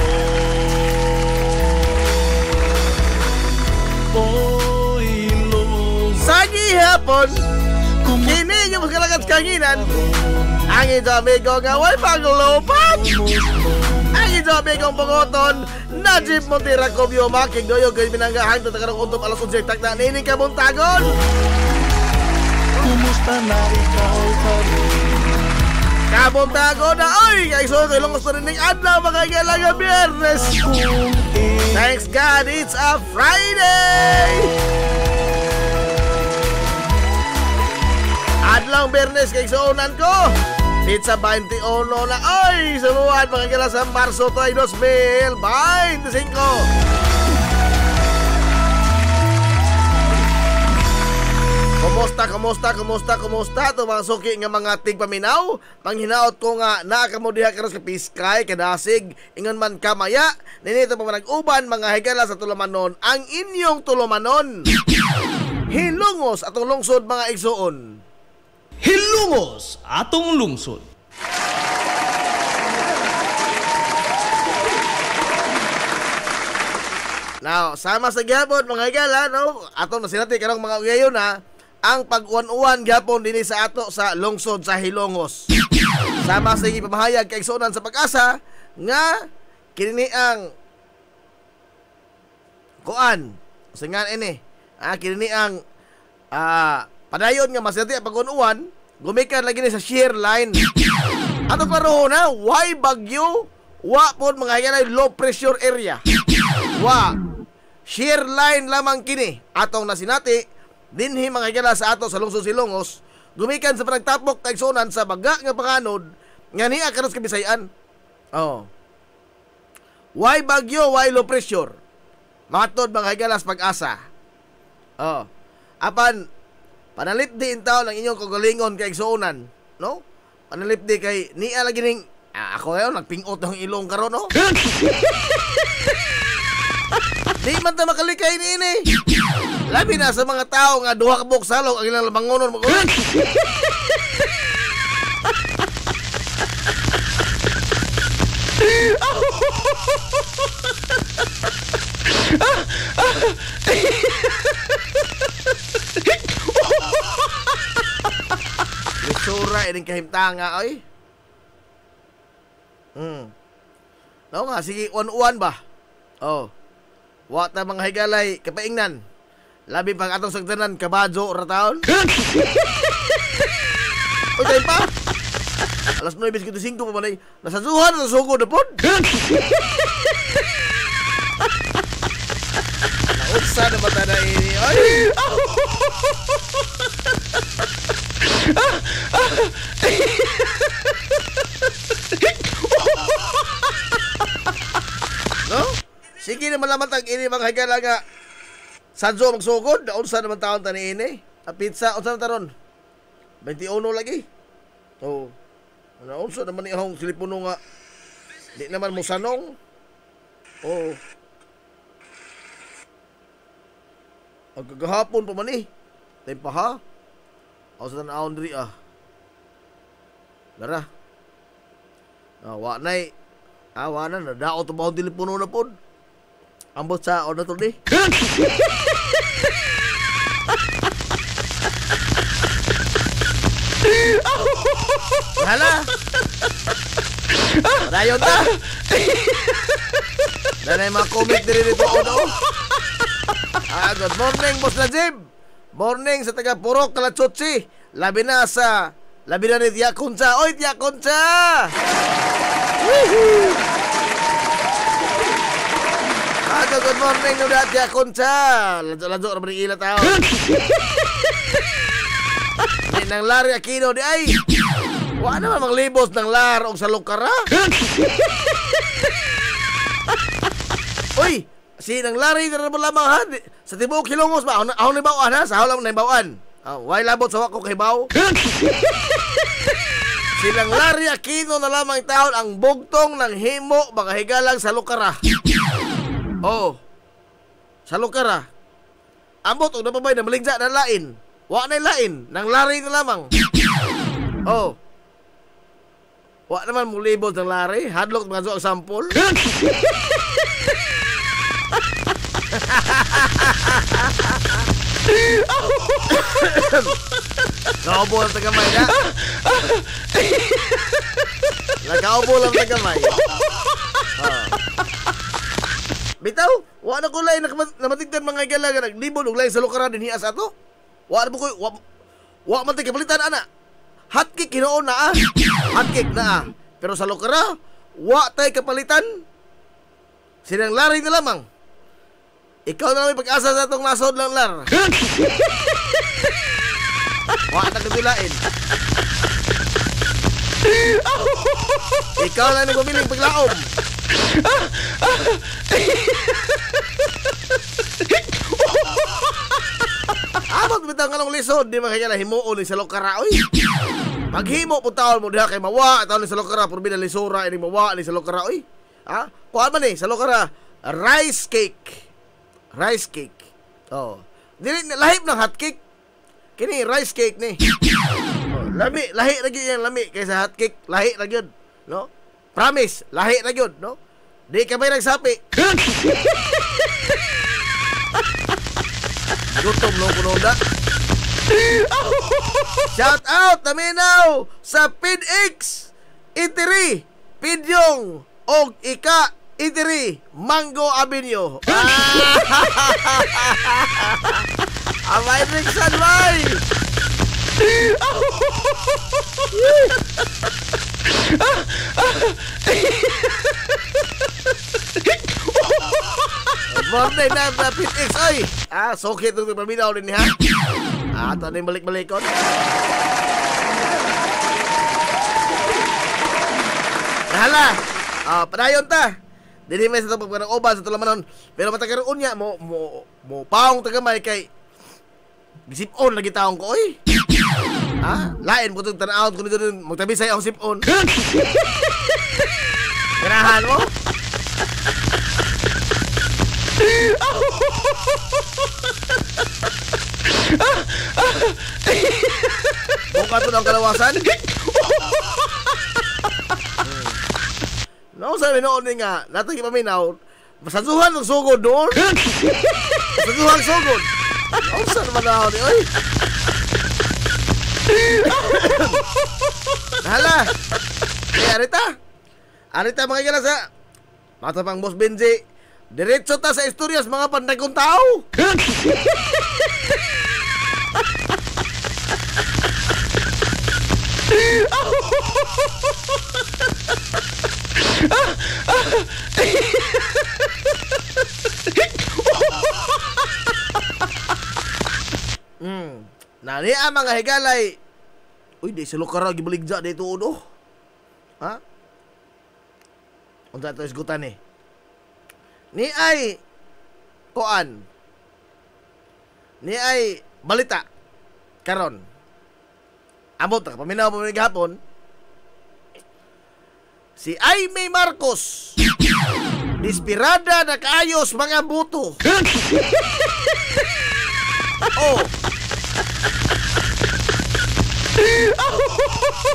Oh, Hilongos. Sa gihapon, kini yung kalagat kanginan. Ang ito amigo nga way paglupan. Ang ito amigong pangoton, Najib Montira Kobyo Making Doyo kay binanggahan to tagarong untop alas 11 takna nining kabuntagon. Kumusta na ikaw karon? Kabuntagon na oy kay so kay Ilongos na ning adlaw mga galaga Biyernes. Thanks God, it's a Friday. Adlaw Biyernes kay suunan ko. Pizza 21 na oy sa buwan mga gala sa Marso 2025. Kumusta to mga suki nga mga tigpaminaw? Panghinaot ko nga nakakamudiha karon sa Piskay, Kadasig, ingon man kamaya. Ninito pa manag-uban mga higala sa Tulumanon, ang inyong Tulumanon. Hilungos atong lungsod mga igsuon. Hilungos atong lungsod. Now, sama sa gyapon mga higala, no? Atong nasinati karong mga ugayon na ang pag-uwan-uwan gyapon dinhi sa ato sa lungsod sa Hilongos. Sama sa ipamahayag kay igsuonan sa Pag-asa nga kini ang kuan singan ini kini ang padayon nga mas dati ang pag-uwan gumikan lagi ni sa shear line. Ato karon na why bagyo wa pod mga higala low pressure area. Wa shear line lamang kini atong nasinati dinhi mga higala sa ato sa lungsod Hilongos gumikan sa pagtapok kay igsuonan sa baga nga panganod nga niya karon sa Bisayan. Oh. Why bagyo, why low pressure? Matod mga higala sa Pag-asa. Oh. Apan panalit di intaw lang inyong kagalingon kay igsuonan, no? Panalit di kay niya lagi ning ako ayo nagpingot ng ilong karon, no? Di man ta makalikay ni ini. Labi na sa mga tao nga duha ka buok salog ang ilang labangonon mo. Sura ining kahimtanga oy. No nga sige uwan ba? Oh. Wa ta mga higalay kapaingnan. Labi pang atong sagdanan kabadyo ra taon. Oy tay pa. Alas 9:55 pa manay. Nasa suhan sa sugo na pod. Nautsa na ba na ini? Oy. No? Sige na malaman tag ini mga higala nga sadyo magsugod, unsa naman taon tani ini? A pizza unsa taron? 21 lagi. Oh. Ano unsa naman ihong silipuno nga di naman mo sanong. Oh. Ang kagahapon pa man eh. Tay pa ha. O sa tanaon diri Lara. Wa nay. Wa na nadaot ba ang telepono na pod. Ambot sa order to di. Hala. Dayon ta. Danay mga comment diri dito ono. Good morning Boss Najib. Morning sa taga Purok Kalachotsi. Labi na ni Tia Kuncha. Oy, Tia Kuncha! Woohoo! Good morning no da Tia Kuncha. Lajo ra bari ila tao. Ni nang Larry Aquino di ay. Wa naman manglibos ng lar og sa lukara. Uy, si nang Larry na naman lamang ha. Sa tibuok Hilongos ba? Ako na bawaan ha? Sa ako lang na bawaan. Why labot sa wako kay baw? Silang Larry Aquino na lamang taon ang bugtong ng himo mga higalang sa lukara. Oh, sa lukara. Ambot o napabay na maligja na lain. Wa na lain, nang Larry na lamang. Oh. Wa naman mo libos ng Larry. Hadlok mga ang sampol. Kaubo lang tagamay na. Nagkaubo lang tagamay. Bitaw, wa na kulay namatigdan mga igalaga. Naglibon og lain sa lukara din hias ato. Wa na po ko, wa man tayo kapalitan ana. Hotcake hinoon na Hotcake na Pero sa lukara, wa tayo kapalitan. Sinang Larry na lamang. Ikaw na lang pag-asa sa itong nasod lang, Lar. Wa na kabilain. Ikaw lang na gumiling paglaom. Amot bitang kalong lisod. Di makikala himuon ni sa lukara. Uy, paghimo po taon mo diha kay mawa. Taon ni sa lukara. Purbida lisura. Ini mawa ni sa lukara. Uy, ha? Kuhaan man ni sa lukara. Rice cake. Rice cake. Oh. Dili lahip ng hot cake. Kini rice cake ni. Oh, lahi lagi yan lami kaysa hot cake. Lahi lagi yun, no? Promise, lahi lagi yun, no? Di ka may nagsapi. Gutom no kuno da. Shout out naminaw sa PidX Itiri, Pidyong og Ika Itiri, Mango Avenue. Amay Riksan, bay! Good morning na PitX, oy! Sokit itong paminaw din ha. Ito na yung balik-balikon. Nahala! Padayon ta! Dili may sa ito pagparang oban sa tulamanon. Pero matagaroon niya, mo paong tagamay kay gisipon lagi taong ko, oy. Ha? Lain mo itong tanawon ko nito din. Magtabisay akong sipon. Ganahan mo? Buka ito ng kalawasan? No, sabi noon nga, natang ipaminaw, masaduhan ng sugod doon. Masaduhan ng sugod. No, saan naman ako ni, oy. Nahala. Eh, Arita mga igala sa mata pang Boss Benji. Diretso ta sa istoryas mga panday kong tao. Nani ang mga higalay. Uy, di silo ka ra gibaligja dito uno. Ha? Unsa to isgutan ni? Ni ay koan. Ni ay balita karon. Amot ka paminaw mo gihapon. Si Aimee Marcos inspirada na kaayos mga buto. Oh.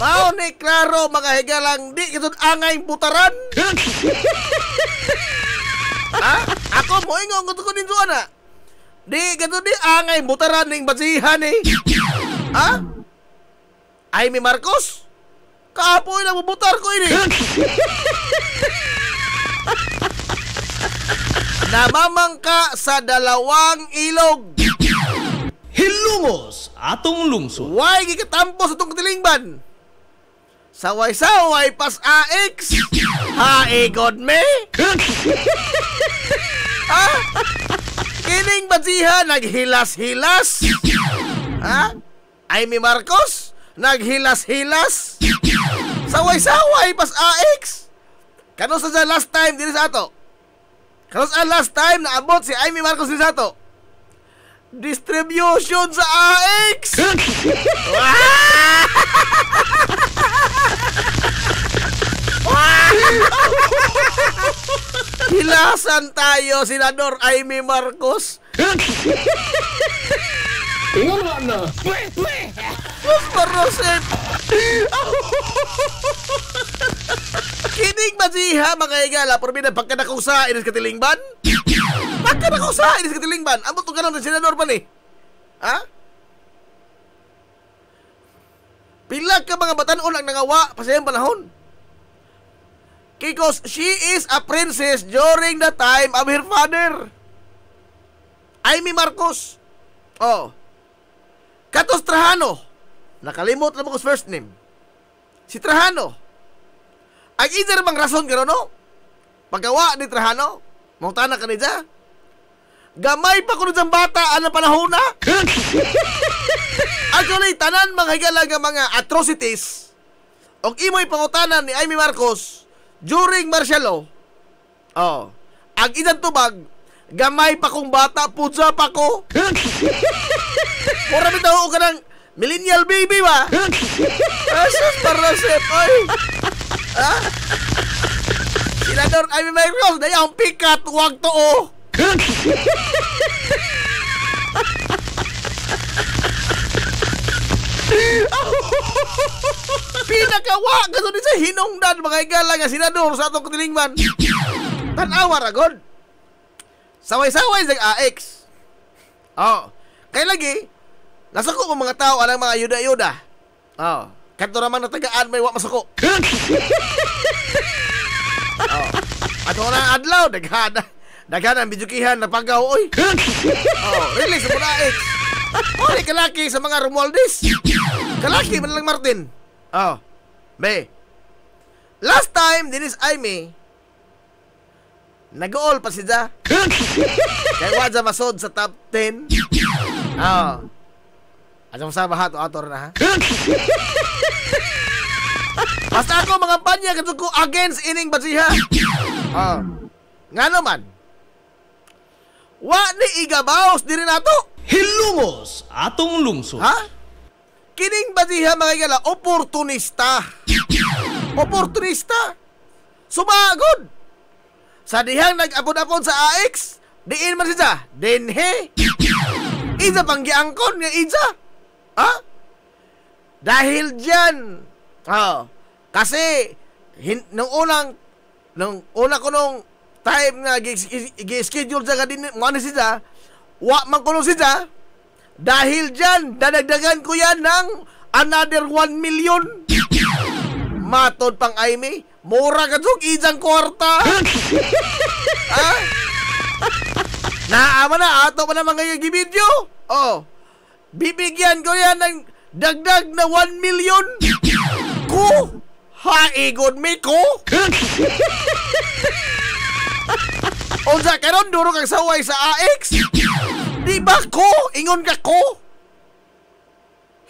Mao ni klaro mga higalang di kitod angay putaran. Ha? Ako mo ingon ko din ana. Di kitod di angay putaran ning basihan ni. Ha? Aimee Marcos? Kapoy na bubutar ko ini. Namamangka sa dalawang ilog. Hilungos atong lungsod. Why gikatampo sa itong katilingban? Saway-saway pas AX. Haigod me. Ha? Kining badziha naghilas-hilas. Ha? Amy Marcos naghilas-hilas. Saway-saway pas AX. Kano sa last time diri sa ato? Kano sa last time naabot si Amy Marcos diri sa ato? Distribution sa AX. Hilasan tayo, Senador Amy Marcos. Wala na. Mas Marosep. Kining badziha mga igala, pormina pagkanakusa inis katilingban. Pagkanakusa inis katilingban. Amo to kanon ng senador pa ni. Ha? Pila ka mga batan-on ang nangawa pa sa iyang panahon. Because she is a princess during the time of her father. Amy Marcos. Oh. Katos Trajano. Nakalimot na mo ko first name. Si Trajano. Ang either bang rason ka no? Paggawa ni Trajano. Mungtana ka ni dya. Gamay pa ko ng bata ang panahon na. Actually, tanan mga higala mga atrocities. O imo'y pangutanan ni Amy Marcos during martial law. Oh. Ang isang tubag, gamay pa kong bata, pudsa pa ko. Mura bitaw ka ng millennial baby ba? Asus Marosep, oy. Ha? Senador Amy Marcos, daya ang pikat, huwag to oh. Pinakawa ka doon sa hinungdan mga igala nga senador sa atong katilingban. Tanawa ragod. Saway-saway sa AX. Oh. Kaya lagi, nasa ko mga tao alang mga yuda-yuda. Oh. Kanto naman na tagaan may wak masako. Oh. Ato na adlaw, daghan ang bidyukihan na pagaw, oy. Oh, release mo na AX. Oh, kalaki sa mga Romualdez. Kalaki man lang Martin. Oh. Be. Last time dinis Amy nag-all pa siya. Kaya wadya masod sa top 10. Oh. Asa mo sa bahat o ator na ha. Basta ako mga panya kadto ko against ining badziha. Oh. Nga naman. Wa ni igabaos diri nato. Hilungos atong lungsod. Ha? Kining badziha mga igala, oportunista. Oportunista. Sumagod. Sa dihang nag-apod-apod sa AX, diin man siya. Denhe. Isa pang giangkon nga isa. Ha? Dahil dyan. Oh, kasi, nung una ko nung time nga gi-schedule siya ka din, mga siya, wa man ko nung siya, dahil dyan, dadagdagan ko yan ng another 1 million. Matod pang Amy, mura ka dyan, isang kwarta. Ha? Naama na, ato pa naman ngayon gibidyo. Oh, bibigyan ko yan ng dagdag na 1 million. Ko? Haigod me ko? Unsa karon duro kang saway sa AX? Di ba ko? Ingon ka ko?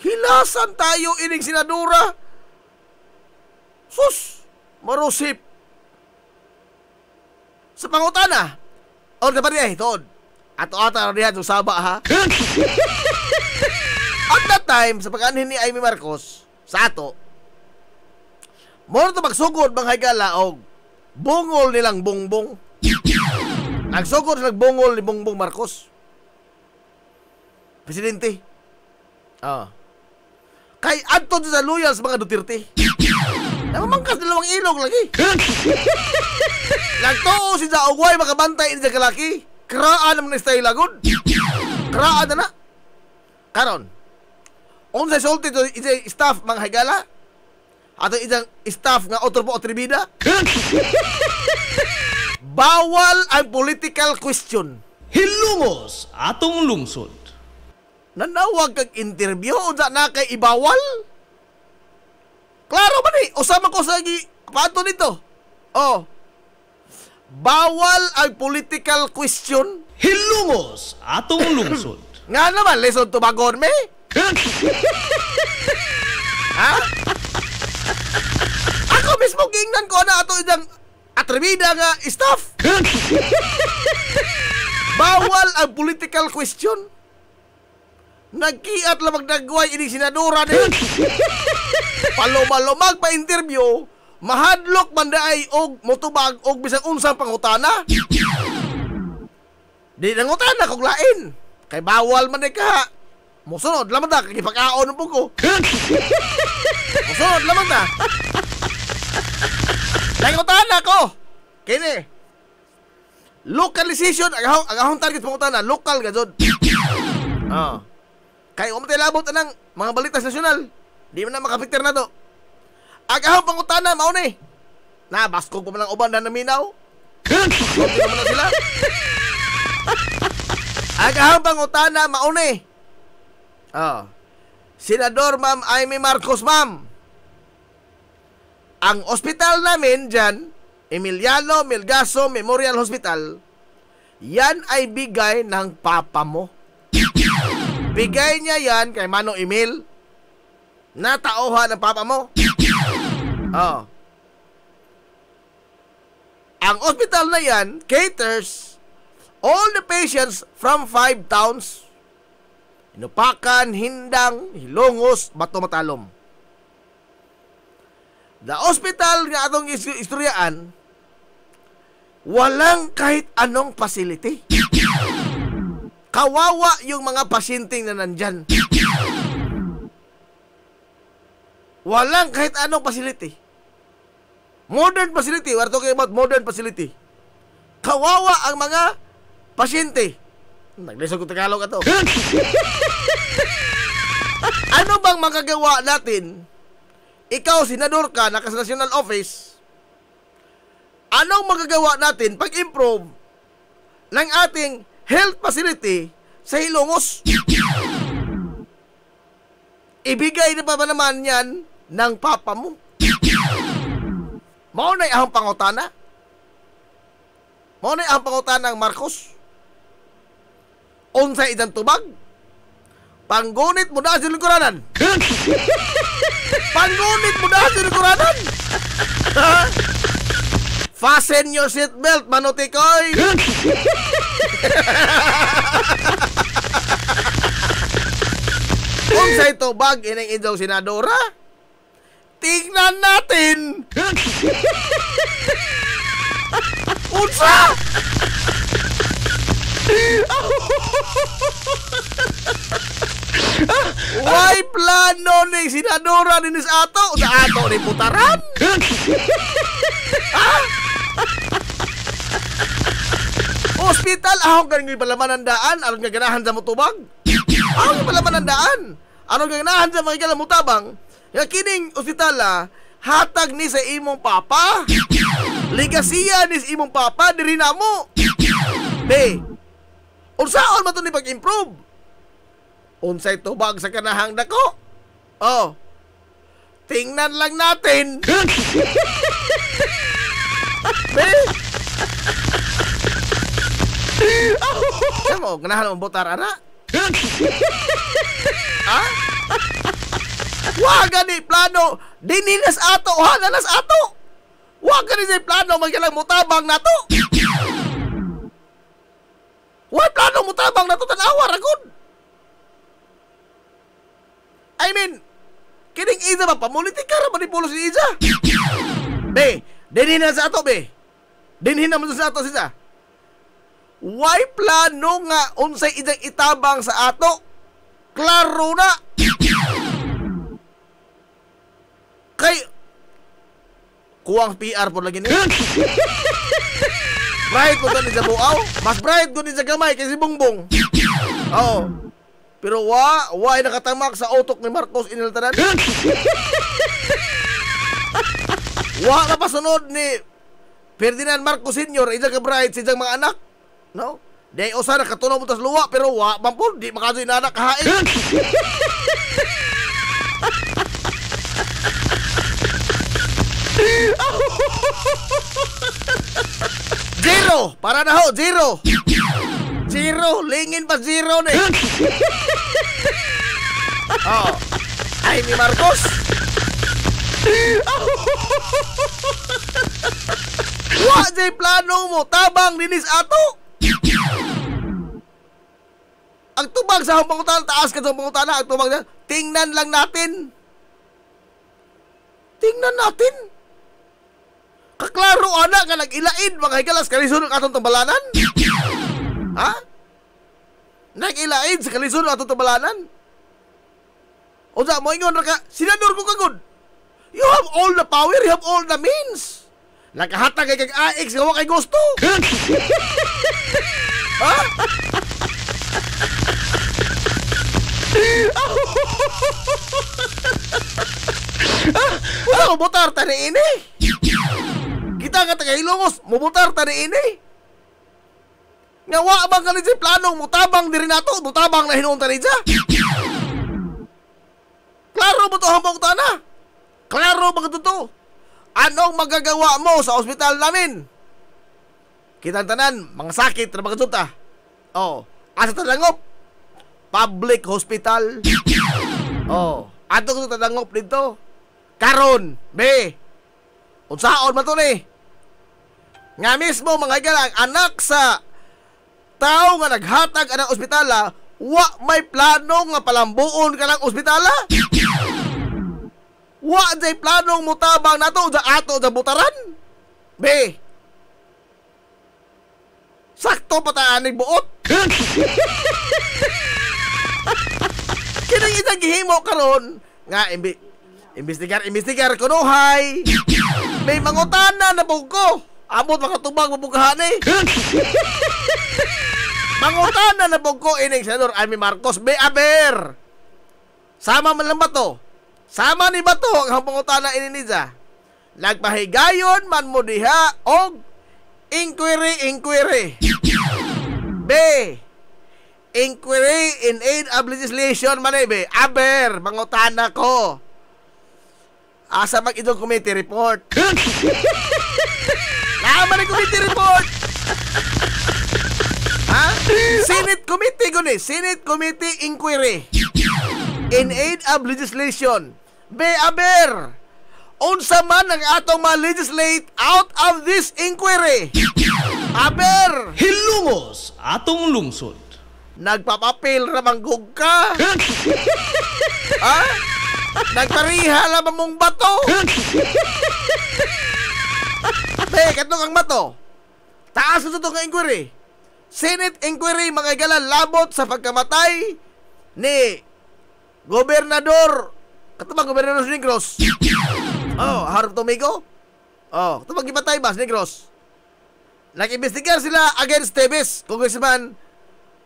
Hilasan tayo ining senadora. Sus, Marosep. Sa pangutana, or dapat niya, itod. Ato-ata rin sa saba, ha? At that time, sa pag-anhin ni Amy Marcos, sa ato, moro to magsugod bang higala og bungol nilang bongbong. Nagsugod silang bungol ni Bongbong Marcos. Presidente. Kay adto sa loyal sa mga Duterte. Namamangkas dalawang ilog lagi. Nagtuo si sa ugway makabantay ini sa kalaki. Kraan naman na style lagod. Kraan na na. Karon. Unsay sulti to isa staff mga higala? Ato isang staff nga otro po otribida. Bawal ang political question. Hilungos atong lungsod. nanawag kag interview unsa na kay ibawal. Klaro man ni, usama ko sa pato nito. Oh. Bawal ang political question. Hilungos atong lungsod. Nga naman, lesson to bagon me? Ha? Ako mismo gingnan ko na ato isang atribida nga staff. Bawal ang political question. Nagkiat lamang nagway ini senadora ni. Palumag pa interview, mahadlok man daay og motubag og bisag unsang pangutana. Di nangutana kog lain. Kay bawal man ni ka. Musunod lamang ta kay pag-aon po ko. Musunod lamang ta. Nangutana ko. Kini. Localization agahong target pangutana, lokal gajud. Ah. Kay umatay labot ng mga balitas nasyonal. Di man na makapiktir na to. Agahong pangutana mao ni. Na baskog pa man ang uban na naminaw. Hindi naman na sila. Agahong pangutana mao ni. Oh. Senador Ma'am Amy Marcos, ma'am. Ang ospital namin dyan, Emiliano Melgaso Memorial Hospital, yan ay bigay ng papa mo. Bigay niya yan kay Manong Emil. Natauhan ng papa mo. Oh. Ang ospital na yan caters all the patients from 5 towns. Inupakan, Hindang, Hilongos, Bato Matalom. The hospital nga atong istoryaan, walang kahit anong facility. Kawawa yung mga pasyenteng na nandyan. Walang kahit anong facility. Modern facility. We're talking about modern facility. Kawawa ang mga pasyente. Naglisod ko Tagalog ato. Ano bang magagawa natin? Ikaw, senador ka, naka sa national office. Anong magagawa natin pag-improve ng ating health facility sa Hilongos? Ibigay na pa ba naman yan ng papa mo? Mao na ang pangutana? Mao na ang pangutana ng Marcos? Unsay idang tubag? Panggunit mo na sa lingkuranan. Panggunit mo na sa lingkuranan. Fasten your seatbelt, manutikoy. Unsay tubag ining idaw senadora? Tingnan natin. Unsa? Why plano ni senadora dinis ato? Sa ato ni putaran? Ha? Hospital, ahong ganing palaman ng daan, aron nga ganahan sa mutubag. Ahong palaman ng daan, aron nga ganahan sa mga mutabang. Nga kining ospital, hatag ni sa imong papa. Ligasiya ni sa imong papa, diri na mo. Be, unsaon man to ni pag-improve? Unsay tubag sa kanahang dako? Oh, tingnan lang natin. Be, mo, ganahan mong botar, ana? Ha? Wag gani plano, dininas ato, ha, nanas ato. Wag gani sa plano, magkalang mutabang nato. Wag plano mutabang nato, tanawa, ragod. I mean, kining Iza ba, pamulitika ra manipulos ni Iza. Be, dininas ato, be. Dinhin naman sa ato, siya. Why plano nga unsay idang itabang sa ato? Klaro na. Kay kuwang PR po lagi ni. Bright ko ni sa buaw. Mas bright ko ni sa gamay kay si Bongbong. Oh. Pero ay nakatamak sa utok ni Marcos iniltanan. Na pasunod ni Ferdinand Marcos Sr. Ija ka bright sa mga anak. No? Day usa na katunaw mo tas luwa pero wa man po di makaso inanak kahain. Zero! Para na ho, zero! Zero! Lingin pa zero ni! Oh. Ay, mi Marcos! Wa jay plano mo, tabang dinis ato! Ang tubag sa pangutana, taas ka sa pangutana, ang tubag na, tingnan lang natin! Tingnan natin! Kaklaro anak nga nag-ilaid mga hikalas kalisun ng atong tambalanan. Ha? Nag-ilaid sa kalisun ng atong tambalanan. O sa mo ingon ra ka, senador ko kagod. You have all the power, you have all the means. Nakahatag kay kag AX nga wa kay gusto. Ha? Wala mo botar ta ni ini. Kita nga taga Ilongos, mubutar ta ni ini. Nga wa bang ka ni planong mutabang diri nato, mutabang na hinuon ta ni siya. Klaro ba to hambong tana? Klaro ba to? Anong magagawa mo sa ospital namin? Kitang tanan, mga sakit na magkatuta. Oh, asa tadangop? Public hospital. Oh, ato ko tadangop dito. Karon, be. Unsaon man to ni? Nga mismo mga galang anak sa tao nga naghatag anang ospitala, wa may plano nga palambuon ka ng ospitala. Wa jay planong mutabang nato sa ato sa butaran. Be. Sakto pa ta aning buot. Kinang isang gihimo karon nga investigar kunuhay. May mangutana na po ko. Amot makatubag mabugahan eh. Mangutana na po ko ining Senador Amy Marcos. Be aber. Sama man lang ba to? Sama ni ba to ang pangutana ini niya? Nagpahigayon man mo diha og inquiry. Be. Inquiry in aid of legislation man be. Aber. Mangutana ko. Asa mag-idong committee report. Naman ang committee report. Ha? Senate committee guni. Senate committee inquiry in aid of legislation. Be aber. Unsa man ang atong ma-legislate out of this inquiry. Aber. Hilungos atong lungsod. Nagpapapil ramanggog ka. Ha? Nagpariha lamang mong bato. Be, katong ang bato. Taas na ito nga inquiry. Senate inquiry mga galan labot sa pagkamatay ni Gobernador. Katong Gobernador Negros. Oh, harap tumigo. Oh, katong gimatay ba Negros? Nag-investigar sila against Tebes, Congressman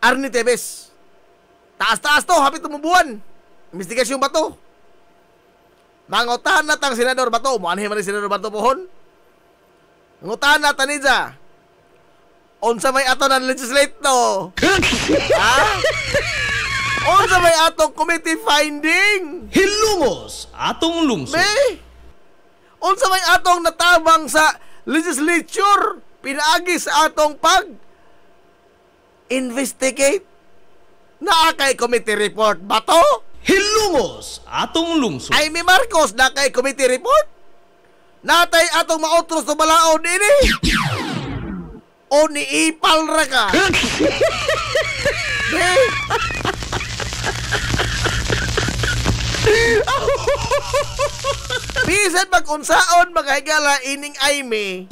Arnie Tebes. Taas-taas to, hapit tumubuan. Investigasyon ba to? Mangutan na tang Senador Bato. Muanhin man ni Senador Bato pohon. Mangutan na tanidya. Unsa may ato na legislate to? Ha? Unsa may atong committee finding? Hilungos atong lungsod. Be? Unsa may atong natabang sa legislature? Pinaagi sa atong pag-investigate? Naa kay committee report ba to? Hilungos atong lungsod. Ay mi Marcos na kay committee report? Natay atong mautros to balaod ini. O niipal ra ka. Bisan pag-unsaon magahigala ining Aimee.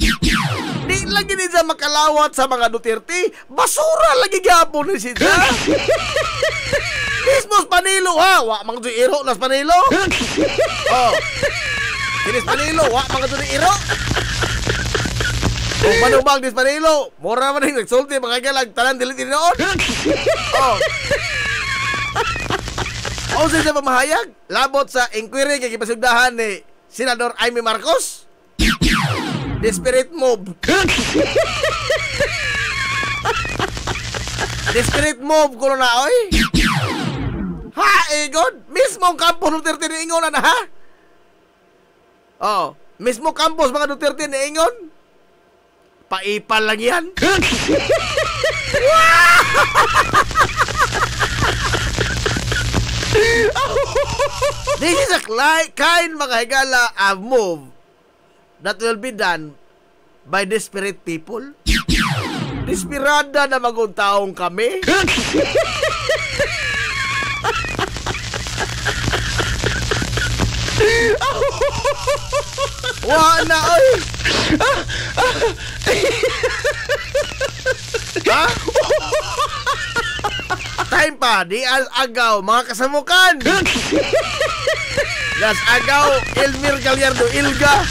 Di lagi ni siya makalawat sa mga Duterte. Basura lagi gyapon ni siya. Mismos Panilo ha. Wa mga doon iro nas Panilo. Oh. Kinis Panilo. Wa mga doon iro. Kung manubang dis Panilo. Mura man yung nagsulti. Mga galag talan dilit noon. Oh. O siya pamahayag. Labot sa inquiry kay kipasugdahan ni Senador Amy Marcos. Desperate move. Desperate move ko na oy. Ha, Egon? Mismo Campos Duterte ni Ingon na ha? Oh, mismo Campos mga Duterte ni Ingon. Paipal lang yan. This is a kind mga higala move that will be done by desperate people. Desperada na maguntaong kami. Wala na oy. Ha? Time pa, di agaw mga kasamukan. Das agaw Elmir Gallardo Ilga.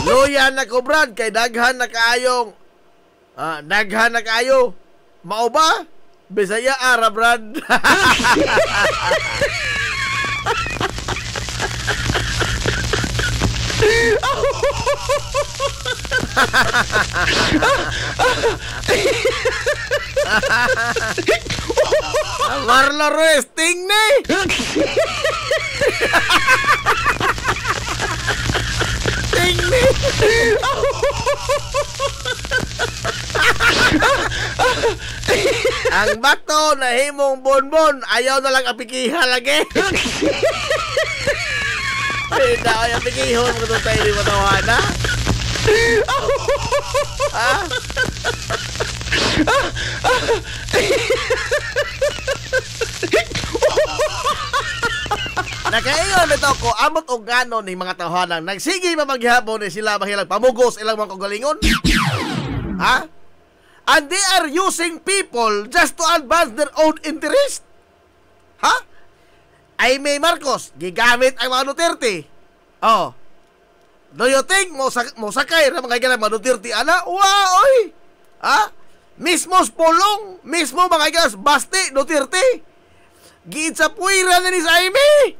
Loya na ko Brad kay daghan na kaayong daghan na kaayo. Mao ba? Bisaya ara Brad. Marlo resting ni. Ting ni. Ang bato na himong bonbon ayaw na lang apikiha lagi. Pwede ayaw apikihon mo ito tayo di matawana. Ha? Nakaingon ito ko amot o gano ni mga tahanan nagsigi mapaghihapon ni sila mahilang pamugos ilang mga kagalingon. Ha? And they are using people just to advance their own interest. Ha? Aimee Marcos gigamit ang mga Duterte. Oh. Do you think mo sakay na mga mga Duterte ana? Oy. Ha? Mismo Polong, mismo mga gas Basti Duterte. Giit sa puwira na ni sa Aimee.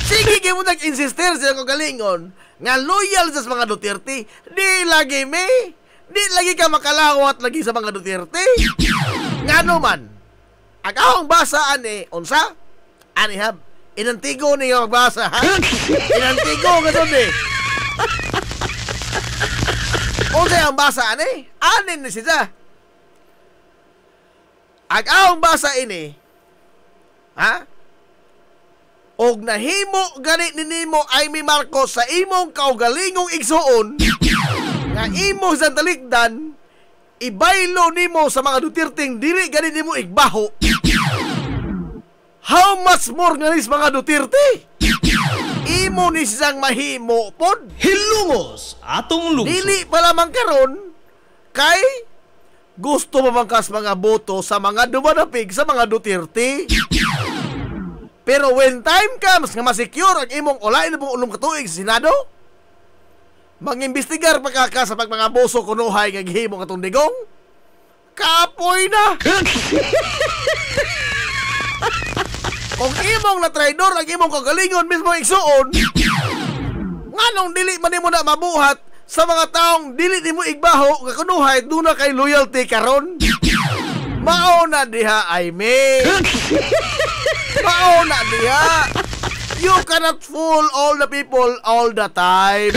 Sige kayo mo nag-insister sila kong galingon nga loyal sa mga Duterte. Di lagi di lagi ka makalawat lagi sa mga Duterte. Nga naman ang akong basa ani unsa? Ani hab inantigo ni yung magbasa ha? Inantigo nga doon eh. Unsa ang basa ani? Anin ni siya. Ang akong basa ini ha? Og nahimo ganit ninimo Aimee Marcos sa imong kaugalingong igsuon nga imo sa talikdan ibaylo nimo sa mga Duterteng dili ganit nimo igbaho. How much more nganis mga Duterte? Imo ni siyang mahimo pod. Hilungos atong lungsod. Dili pa lamang karon kay gusto mamangkas mga boto sa mga dumanapig sa mga Duterte. Pero when time comes nga masecure ang imong ulain na ulong katuig sa Senado, mangimbestigar pa ka sa mga boso kunuhay nga gihimo katong digong, kapoy na. Kung imong na traidor ang imong kagalingon mismo igsuon, nganong dili man nimo na mabuhat sa mga taong dili nimo igbaho nga kunuhay duna kay loyalty karon. Mao na diha Aimee. Mao na diha. You cannot fool all the people all the time.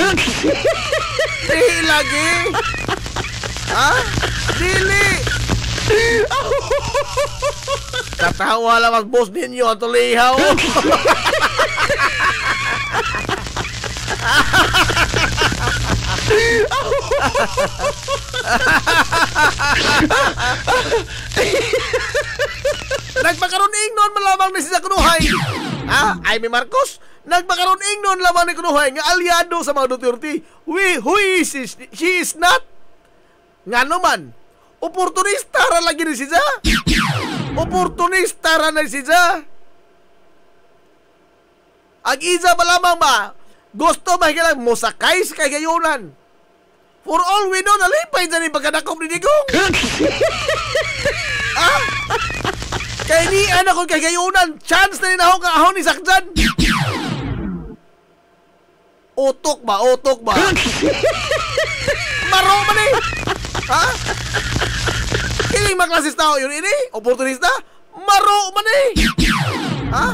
Dili lagi. Ha? Dili. Katawa lang ang boss ninyo at tulihaw. Nagpakaroon ingnon malamang ni siya kunuhay. Ha? Aimee Marcos? Nagpakaroon ingnon lamang ni kunuhay nga aliado sa mga Duterte. She is not. Nga naman, oportunista ra lagi ni siya. Oportunista ra na siya. Ang isa pa lamang ba, gusto mahigalang musakay sa kagayunan. For all we know, nalipay dyan yung pagkadakop ni Digong. Ah? Kaya ni anak ko kagayunan, chance na ninahong kaahon ni Sakjan. Utok ba? Maro man eh. Ha? Kiling maklasis tao yun ini? Oportunista? Maro man eh. Ha?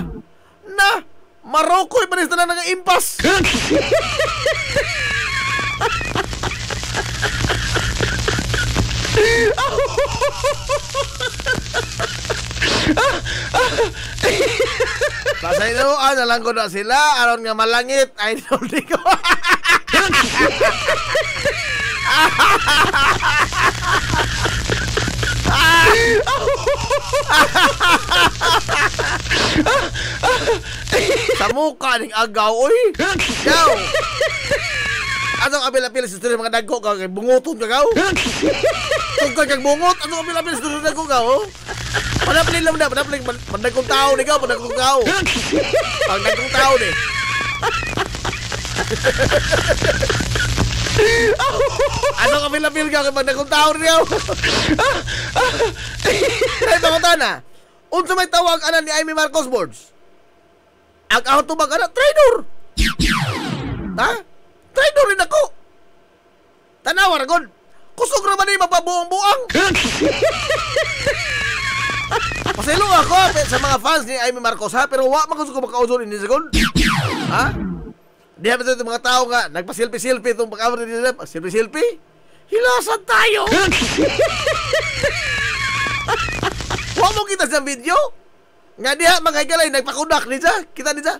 Na, Maroko yung panista na impas. Pasainuan na lang ko na sila. Aron nga malangit. Ay, hindi ko. Sa mukha ning agaw, oy. Gaw. Atong apil-apil sa mga dagko ka kay bunguton ka gaw. Tungkol kag bungot, atong apil-apil sa dagko ka, oh. Padapli lang na, padapli pandagkong tao ni gaw, padagkong tao. Pandagkong tao ni. Atong apil-apil ka kay pandagkong tao ni gaw. Ay pangutana. Unsa may tawag ana ni Amy Marcos Boards? Ang ahot tubag ana traidor. Ha? Traidor rin ako. Tanawa ra gud. Kusog ra man ni mapabuang-buang. Paselo ako sa mga fans ni Amy Marcos ha, pero wa man ko makausol ini sagol. Ha? Diha ba ito mga tao nga nagpa-selfie itong pag-awar nila, selfie? Hilasan tayo. Wa mo kita sa video. Nga diha mga higalay nagpakudak ni sa. Kita ni sa.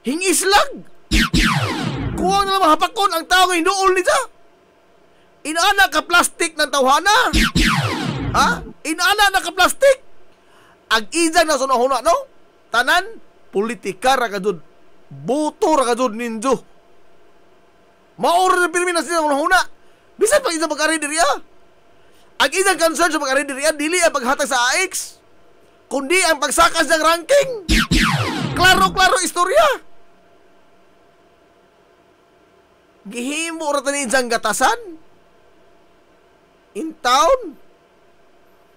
Hingislag. Kuwang na lang mahapakon ang tao nga hinuol ni sa. Inaana ka plastik ng tawhana. Ha? Inaana na ka plastik. Ag-izang na sunahuna, no? Tanan, politika ra kadud. Boto ra kadud ninjo. Maura na Pilipinas nila sunahuna. Bisan pag isang pagkaridiriya. Ag-izang concern sa pagkaridiriya, dili ang paghatag sa AX. Kundi ang pagsakas ng ranking. Klaro-klaro istorya. Gihimo ra tani isang gatasan. In town.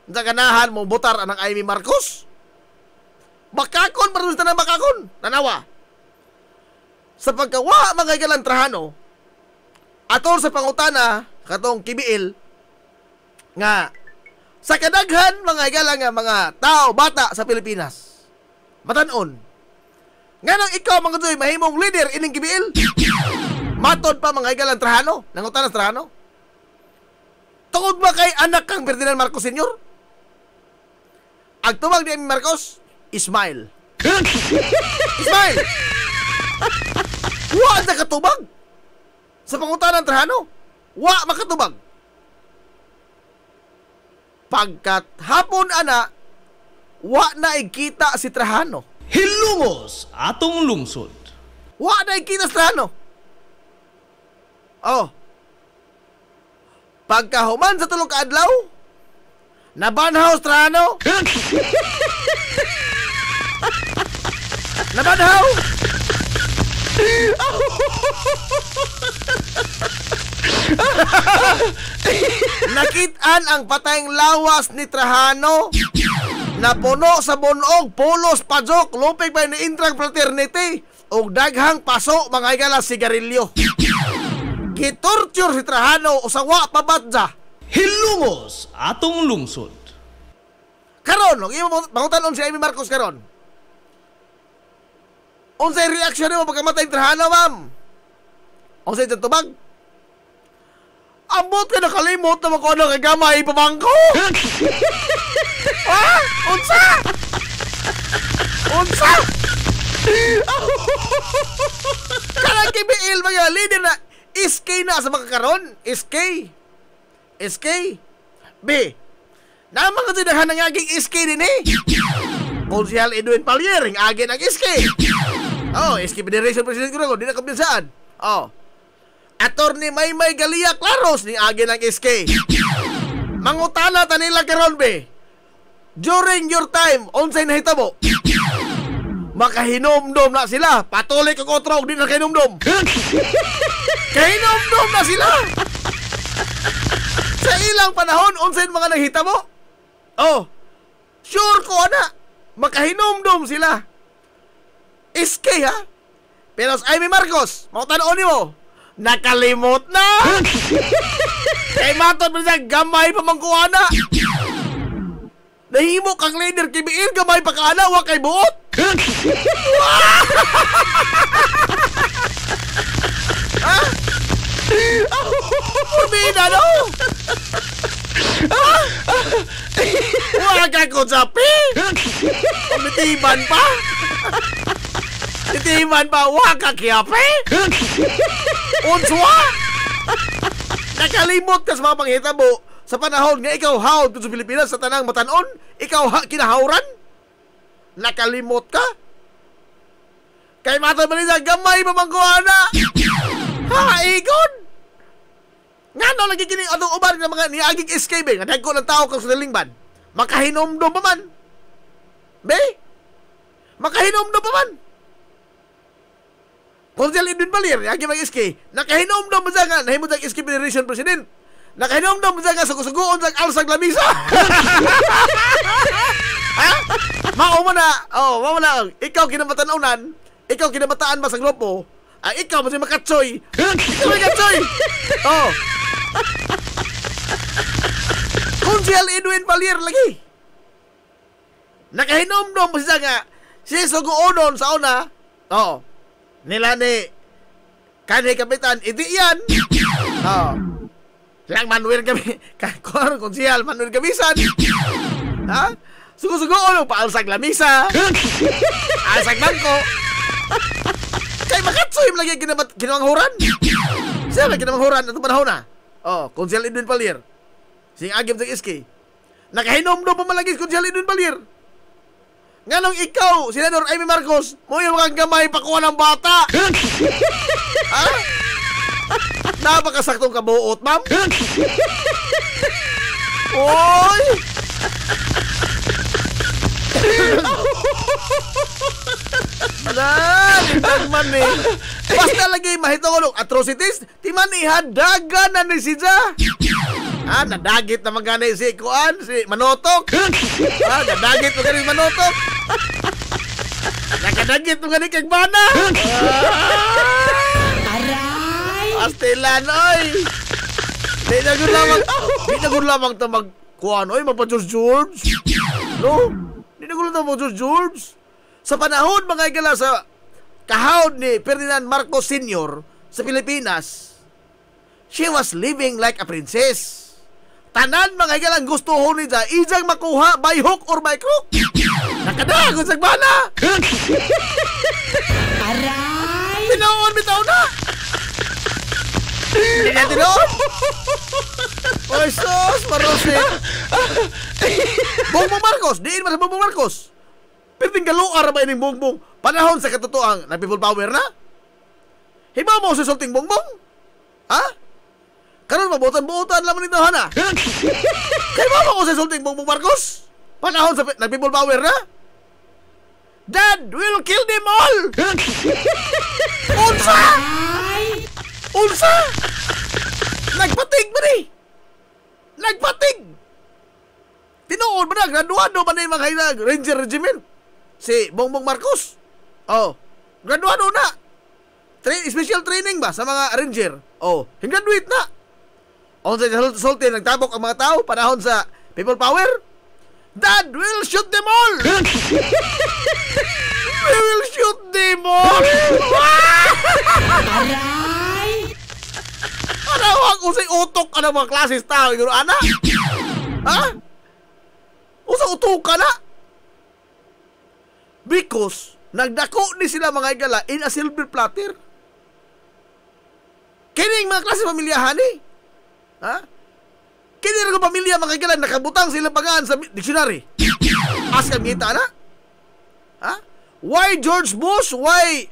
Sa ganahan mo botar anang Amy Marcos. Bakakon, parang na bakakon. Nanawa. Sa pagkawa mga galantrahano, atol sa pangutana, katong kibiil, nga, sa kadaghan mga igala nga mga tao, bata sa Pilipinas, matanon, nga nang ikaw mga doy, mahimong leader ining kibiil, matod pa mga igalantrahano, nangutana sa trahano, tungod ba kay anak kang Ferdinand Marcos Sr.? Agtumag ni Amy Marcos, Ismail. Ismail! Wa na katubag! Sa pangutanan ng Trahano, wa makatubag. Pagkat hapon ana, wa na ikita si Trahano. Hilungos atong lungsod. Wa na ikita si Trahano. Oh. Pagkahuman sa tulong kaadlaw, nabanhaw si Trahano. Nabanhaw. Nakitaan ang patayng lawas ni Trahano na puno sa bunog, pulos, pajok, lupig pa ni intrang fraternity ug daghang paso mga igala sigarilyo. Gitorture si Trahano usawa pabatja. Hilungos atong lungsod. Karon, mangutan si Amy Marcos karon. Unsay reaksyon mo pagkamatay Trahano, ma'am? Unsay tubag? Ambot ka nakalimot na makuha kay gamay pabangko. Ha? Unsa? Unsa? Kanang kibiil mga leader na SK na sa makakaroon. SK. B. Naman kasi naghan ng aging SK din eh. Konsyal Edwin Pallier, ang agin ang SK. Oh, SK Federation President ko di na kabinsaan. Oh. Attorney Maymay Galia Claros ni agin ang SK. Mangutana ta nila karon be. During your time, unsay nahitabo? Makahinomdom na sila. Patuloy kag otrog di na kahinomdom. Kahinomdom na sila. Sa ilang panahon, unsay mga nahitabo? Oh. Sure ko ana. Makahinomdom sila. SK ha? Pero sa Amy Marcos, mautanon mo, nakalimot na. Kay maton mo siya, gamay pa mangkuana. Nahimo kang leader, kibiil, gamay pa kaana, wa kay buot. Ha? Pumina, no? Wa ka ko sapi. Pumitiban pa. Titiman pa, wa ka kiyape. Unswa. Nakalimot ka sa mga panghitabo sa panahon nga ikaw hawd sa Pilipinas sa tanang matanon, ikaw kinahawran. Nakalimot ka. Kay mata man niya gamay mamangkuana. Ha, ikon. Ngano lagi kini atong uban nga mga niaging escape nga dagko ng tao kang sudalingban. Makahinomdom pa man. Be? Makahinomdom pa man. Konsyal Edwin Balir, agi mag-iski. Nakahinomdom mo siya nga, nahimod ang iski Federation President. Nakahinomdom mo siya nga, sugusugoon sa alsag lamisa. Ha? Mao mo na, ikaw kinamatanaunan, ikaw kinamataan ba sa grupo, ikaw mo siya makatsoy. Ikaw makatsoy. Konsyal Edwin Balir lagi. Nakahinomdom mo siya nga, siya suguonon sa una, nila ni kanhi kapitan iti yan. Lang Manuel kami konsihal Manuel Kamisan. Ha? Sugo-sugo ano paalsag lamisa. Alsag bangko. Kay makatsoy lagi kinamanghuran. Siya lagi kinamanghuran atong panahon na. Konsihal Edwin Palir. Sing agim sa iski. Nakahinomdom pa malagi konsihal Edwin Palir. Nganong ikaw, Senador Amy Marcos, mo yung mga gamay pakuha ng bata. Ha? Napakasaktong kabuot, ma'am. Oy! Nagman eh. Basta lagi mahitong atrocities, di man ihadagan na ni siya. Nadagit na magana si Kuan, si Manotok. Nadagit magana si Manotok. Nakadagit magana kay Bana. Aray! Astilan, oy! Di na gud lamang ta mag-Kuan, oy, magpa-George. No? Di na gud lamang mag-George. Sa panahon, mga igala, sa kahawd ni Ferdinand Marcos Sr. sa Pilipinas, she was living like a princess. Tanan mga igalang gusto ho niya ijang makuha by hook or by crook. Nakadagon sa bana. Aray! Tinoon bitaw na. Hindi na tinoon. Oy sus, marosin. Bongbong Marcos, diin man sa Bongbong Marcos. Pero tinggaluar ba ining Bongbong? Panahon sa katotoang na people power na? Hibaw mo si sulting Bongbong? Ha? Karon mabutan-butan lamang nito, hana. Kaya ba ko sa sulting Bongbong Marcos? Panahon sa nag-people power na? Dad will kill them all! Unsa? Unsa? Nagpatig ba ni? Nagpatig! Tinuod ba na? Graduado ba na yung mga Ranger Regiment? Si Bongbong Marcos? Graduado na. Special training ba sa mga Ranger? Graduate na. On sa sulti, nagtabok ang mga tao panahon sa people power. Dad will shoot them all. We will shoot them all. Aray! Ano usay utok ano mga klases tao iguro ana? Ha? Usa utok ka na? Because nagdako ni sila mga igala in a silver platter. Kining mga klase pamilyahan eh. Ha? Kini rin ko pamilya mga kailan nakabutang sila pangaan sa dictionary. Askang ngita na? Ha? Why George Bush? Why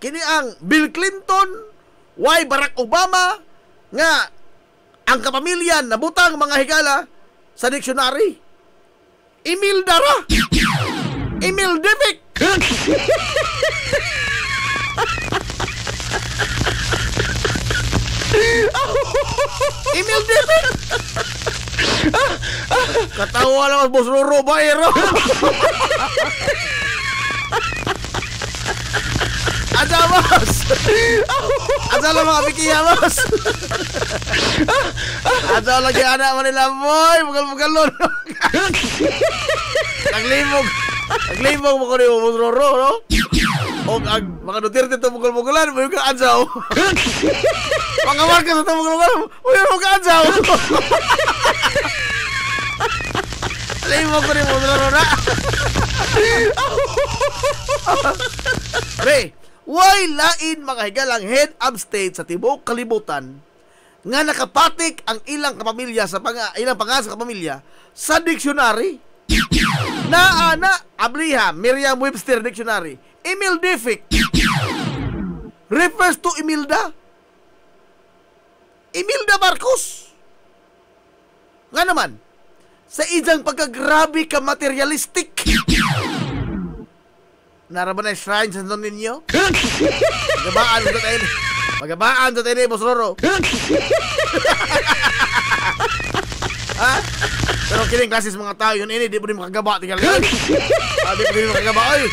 kini ang Bill Clinton? Why Barack Obama? Nga ang kapamilya nabutang mga higala sa dictionary. Emil Dara. Emil Devic. Emil David. Katawa lang ang Boss Roro Baero. Adsa boss. Adsa lang mga pikiya boss. Adsa lagi anak Manila boy, bugal-bugalon. Naglibog mo ko ni Roro, no? O ang mga Duterte ito bugol-bugulan, mo yung ka-adsaw. Mga Marcos ito bugol-bugulan, mo yung ka-adsaw. Naglibog ko ni Roro na. Pre, why lain mga higalang head of state sa tibok kalibutan nga nakapatik ang ilang kapamilya sa ilang pangalan sa kapamilya sa dictionary? Naana abliha Merriam-Webster Dictionary. Imildific refers to Imelda Marcos. Nga naman sa ijang pagkagrabe ka materialistic. Naraman na shrine sa ninyo? Magabaan sa tayo ni Boss Roro. Ha? Pero kining klases mga tao yun ini, di po rin makagaba. Tinggal yan. Di po rin makagaba. Ay!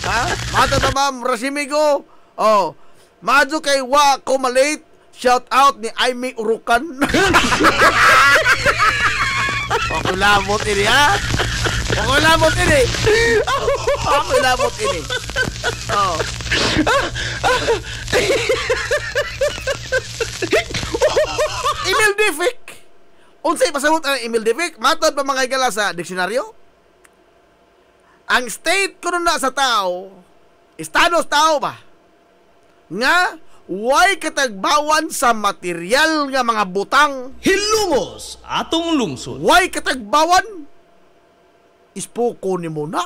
Ha? Mata na ba, Rashimi ko? Oh. Madyo kay Wa ko malate. Shout out ni Aimee Urukan. Pakulamot ini, ha? Pakulamot ini. Pakulamot ini. Oh. Imildific. Unsay pasabot ang imildific? Matod pa mga higala sa diksyonaryo? Ang state kuno na sa tao, estados tao ba? Nga, way katagbawan sa material nga mga butang. Hilungos atong lungsod. Way katagbawan. Ispoko ni mo na.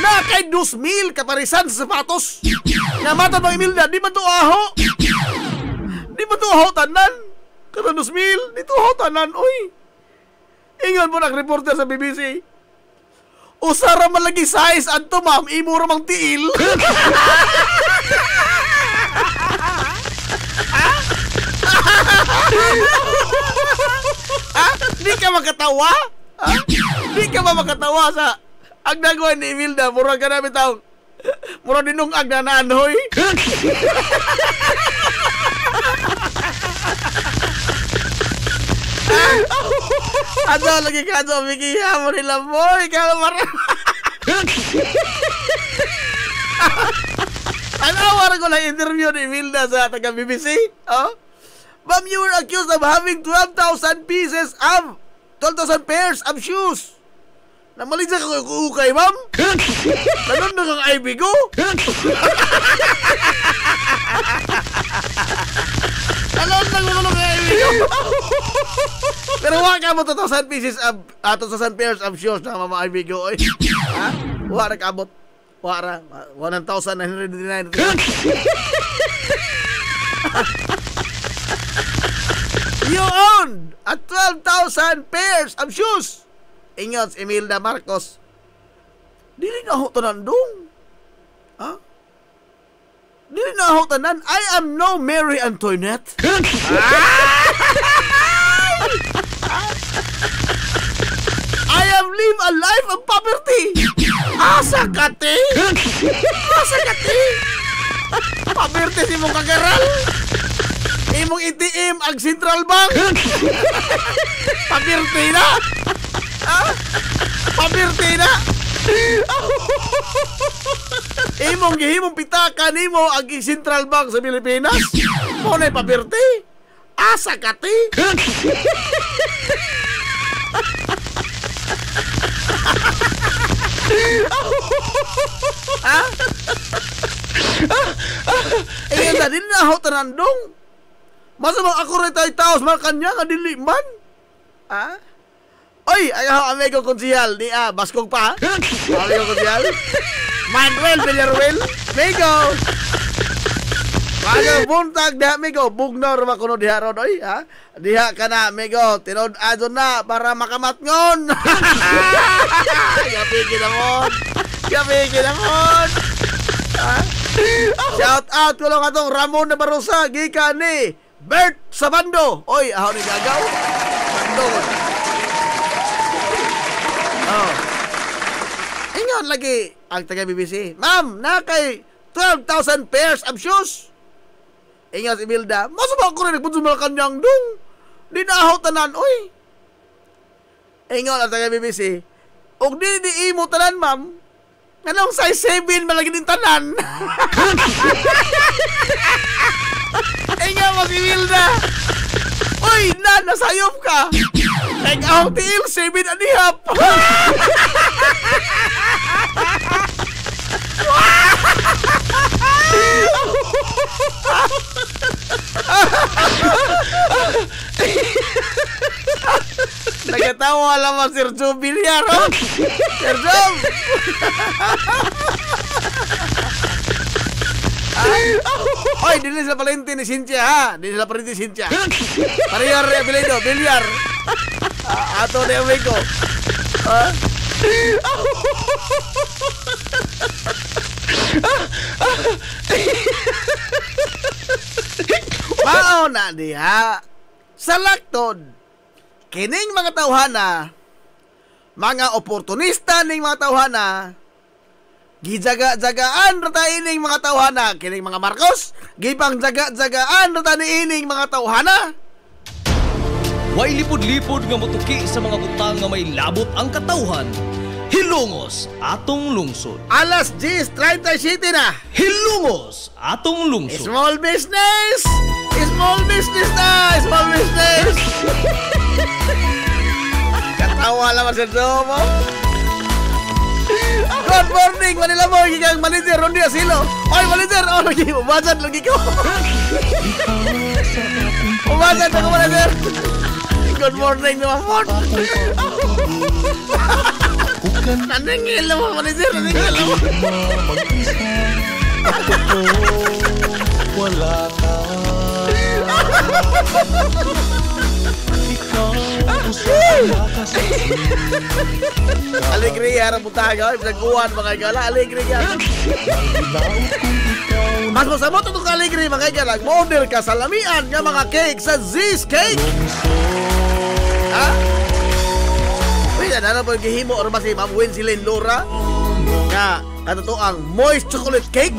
Na kay 2,000 kaparisan sa sapatos. Nga matod mga Imelda, di ba to aho? Di ba to aho tanan? Kada 2,000, dito ho tanan, oy. Ingon mo nag-reporter sa BBC. Usara malagi size adto ma'am, imo ra mang tiil. Di ka makatawa? Di ka ba makatawa sa ang nagawa ni Imelda? Mura ka namin taong mura dinong agdanaan, hoy. Ato lagi ka ato mikiya mo nila boy kalmar. Anawar ko lang interview ni Imelda sa taga BBC. Oh? Ma'am, you were accused of having 12,000 pairs of shoes. Namalisa ka kay ma'am? Nanon na kang IB ko? Nanon na kang IB ko? Pero wala ka mo 2,000 pairs of shoes na mama IB ko. Ha? Wala ka abot. Wala. 1,999. You owned 12,000 pairs of shoes. Ingat si Imelda Marcos. Dili na ako tanandong. Ha? Dili na ako tanan. I am no Mary Antoinette. I have lived a life of poverty. Asa kati? Asa kati? Poverty si mong kagaral. Imong ATM ang Central Bank. Poverty na. Pabirti na. Imong gihimong pitakan nimo ang Central Bank sa Pilipinas. Mo na pabirti. Asa kati. Ha? Eh na din na ho tanandong. Masa mo ako rin tayo taos mga kanya nga dili man. Ha? Oy, ayaw amigo konsihal ni Baskog pa. Amigo konsihal. Manuel Villaruel. Amigo. Bago buntag diha amigo, bugnor makuno diha ron oy, ha? Diha ka na amigo, tinod adon na para makamatngon. Gabi kinamon. Ha? Shout out ko lang atong Ramon na Barosa gikan ni Bert Sabando. Oy, aho ni gagaw. Bando. Oh. Ingon Ingon lagi ang taga BBC, ma'am, nakay 12,000 pairs of shoes. Ingon si Imelda, masama ko rin nagpunsumal kanyang dong. Di na tanan, oy. Ingon ang taga BBC, og di imo tanan, ma'am. Anong size 7 malagi din tanan? Ingon mo si Imelda, oy, nasayop ka. Nag-ahong tiil, 7 and a half. Nagatawa lang Sir Job Bilyar, oh. Sir Job. Oy, dili sila palente ni Cynthia, ha? Dili sila palente ni Cynthia. Pariyar apelido, Bilyar. Ato de amigo. Mao na diha. Sa laktod, kining mga tawhana, mga oportunista ning mga tawhana, gijaga-jagaan rata ining mga tawhana, kining mga Marcos, gipang jaga-jagaan rata ni ining mga tawhana. Way lipod-lipod nga motuki sa mga butang nga may labot ang katawhan. Hilongos atong lungsod. Alas 10:37 na. Hilongos atong lungsod. Small business! Small business na! Small business! Katawa lang sa Jomo. Good morning, Manila mo. Hinggang manager, Rondi Asilo. Oy, manager! Oh, lagi, umazad lagi ko. Umazad ako, manager. Good morning, naman. Naningil mo, manager. Naningil mo. Wala na. Ikaw Alegria, ramutaga. Pinagkuhan, mga igala. Alegria. Mas masamot itong alegria, mga igala. Model ka sa lamian nga mga cake sa Z's Cake. Ha? Uy, na po yung gihimo or mas Ma'am Winsilin Laura nga kanato ang moist chocolate cake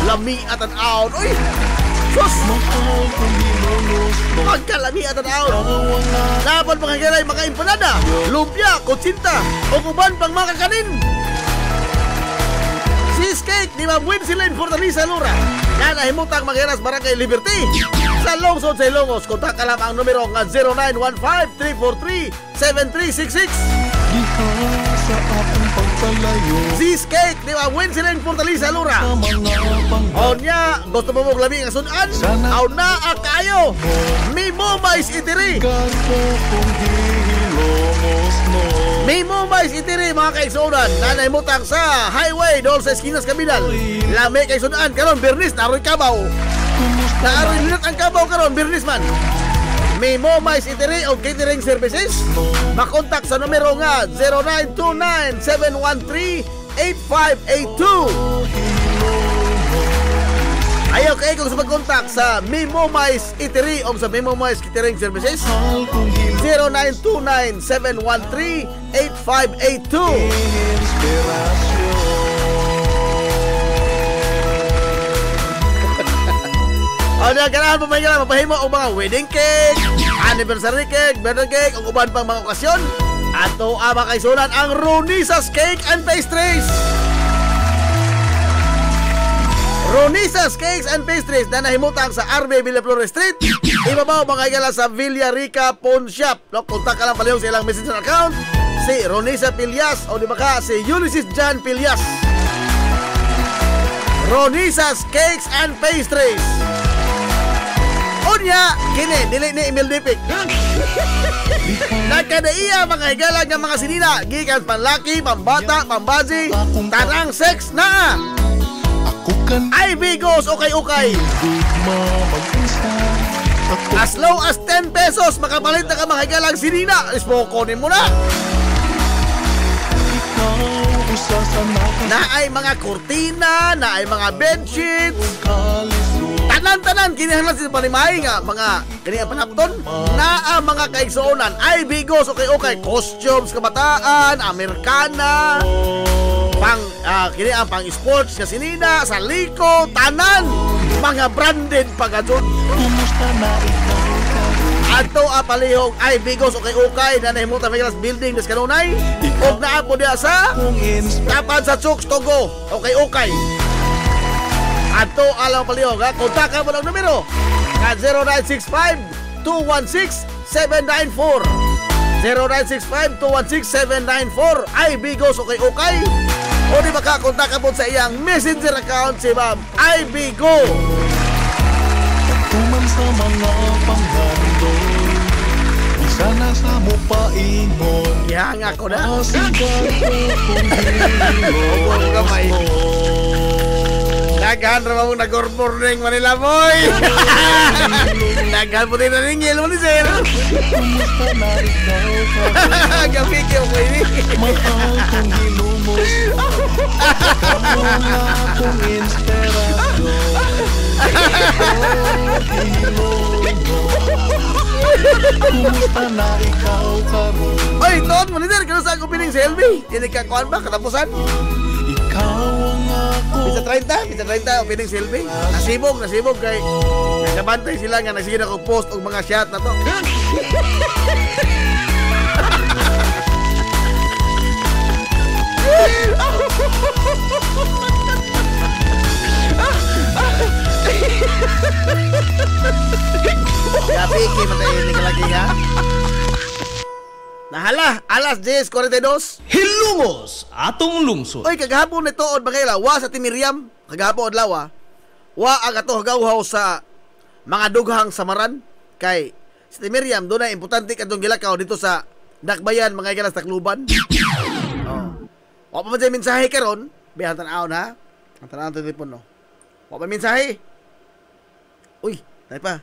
lami at an out. Uy, sus, magkalami at an out. Dapat mga galay, mga empanada, lumpia, kutsinta o kuban pang mga kanin. Cheesecake ni Ma'am Winsilin Fortaleza Laura na nahimutang Magallanes Barangay Liberty sa Lungsod sa Ilongos. Kontak ka lang ang numero nga 0915-343-7366. sa ating pagpalayo. Cheesecake ni Ma'am Winsilin Fortaleza Laura. O niya, gusto mo mong labi ang sunan? Aw na kayo. Mimo Mais Itiri. Mimo Mais Itiri, mga kaigsunan, na naimutang sa highway doon sa Eskinas Kabinal. Lami kaigsunan karon Bernis naroy Kabaw. Naaroy linat ang Kabaw karon Bernis man. Mimo Mais Itiri o catering services. Makontak sa numero nga 0929-713-8582. Ayaw kayo kung sa pagkontak sa Mimo Mais Itiri o sa Mimo Mais Catering Services 0929-713-8582. O na ganahan pa may ganahan, mapahimo o mga wedding cake, anniversary cake, birthday cake, o uban pang mga okasyon. Ato ang makaisunan ang Ronisas Cake and Pastries. Ronisas Cakes and Pastries na nahimutang sa RB Villaflores Street. Ibabaw mga igala sa Villa Rica Pawn Shop. No, kontak ka lang palihong sa ilang messenger account. Si Ronisa Pilyas o di ba ka si Ulysses John Pilyas. Ronisas Cakes and Pastries. Unya, kini, dili ni Emil Dipik. Nagkadaiya mga higala ng mga sinina. Gikan panlaki, pambata, pambazi, tanang sex na. Ay bigos, okay. As low as 10 pesos, makapalit na ka mga higala ng sinina. Ispokonin mo na. Na ay mga kurtina, na ay mga bedsheets. Tanan-tanan, kinahanglan sa panimay nga mga kaniyang panapton na ang mga kaigsuonan ay bigos, okay. Costumes, kabataan, Amerikana, kini ang pang sports nga sinina sa liko tanan mga branded pagadyon. Kumusta na ikaw? Ato palihog ay bigos o kay ukay na nahimutan may building des kanunay og naa po diya sa tapan sa Chooks Togo o kay ukay. Ato alang palihog ha, kontakan mo lang numero nga 0965-216-794 0965-216-794 ay bigos o kay ukay o di makakontakan po sa iyang messenger account si Ma'am ay bigo. Tuman sa mga panghandoy, isa na sa mupaingon. Yang ako na. Asigaw ko kung Huwag hilo kamay. mo. Naghan ra mo nag-good morning Manila boy. Naghan po din na ningil mo ni sir. Kumusta na ikaw? Gabi kayo ko ini. Mahal kong hilumos. Kamula kong inspirasyon. Kumusta na ikaw karon? Oy, Ton, mo ni sir, kano sa ako pining selfie? Ini ka kuan ba katapusan? Ikaw ang ako. Bisa 30 opening selfie. Nasibog kay nagabantay sila nga nagsige ako post og mga shot na to. Gabi kay matay ni kalagi ha. Nahala, alas 10:42. Hilungos atong lungsod. Oy, kagahapon na tuod ba kayo wa sa Timiriam? Kagahapon adlaw wa ang ato gawhaw sa mga dughang samaran kay sa Timiriam doon na importante kadtong gilakaw dito sa Dakbayan mga igalas Tacloban. Oh. Wa pa man say mensahe karon, bihan tan-awon ha. Ang tan-awon telepono. Wa pa mensahe. Uy, dai pa.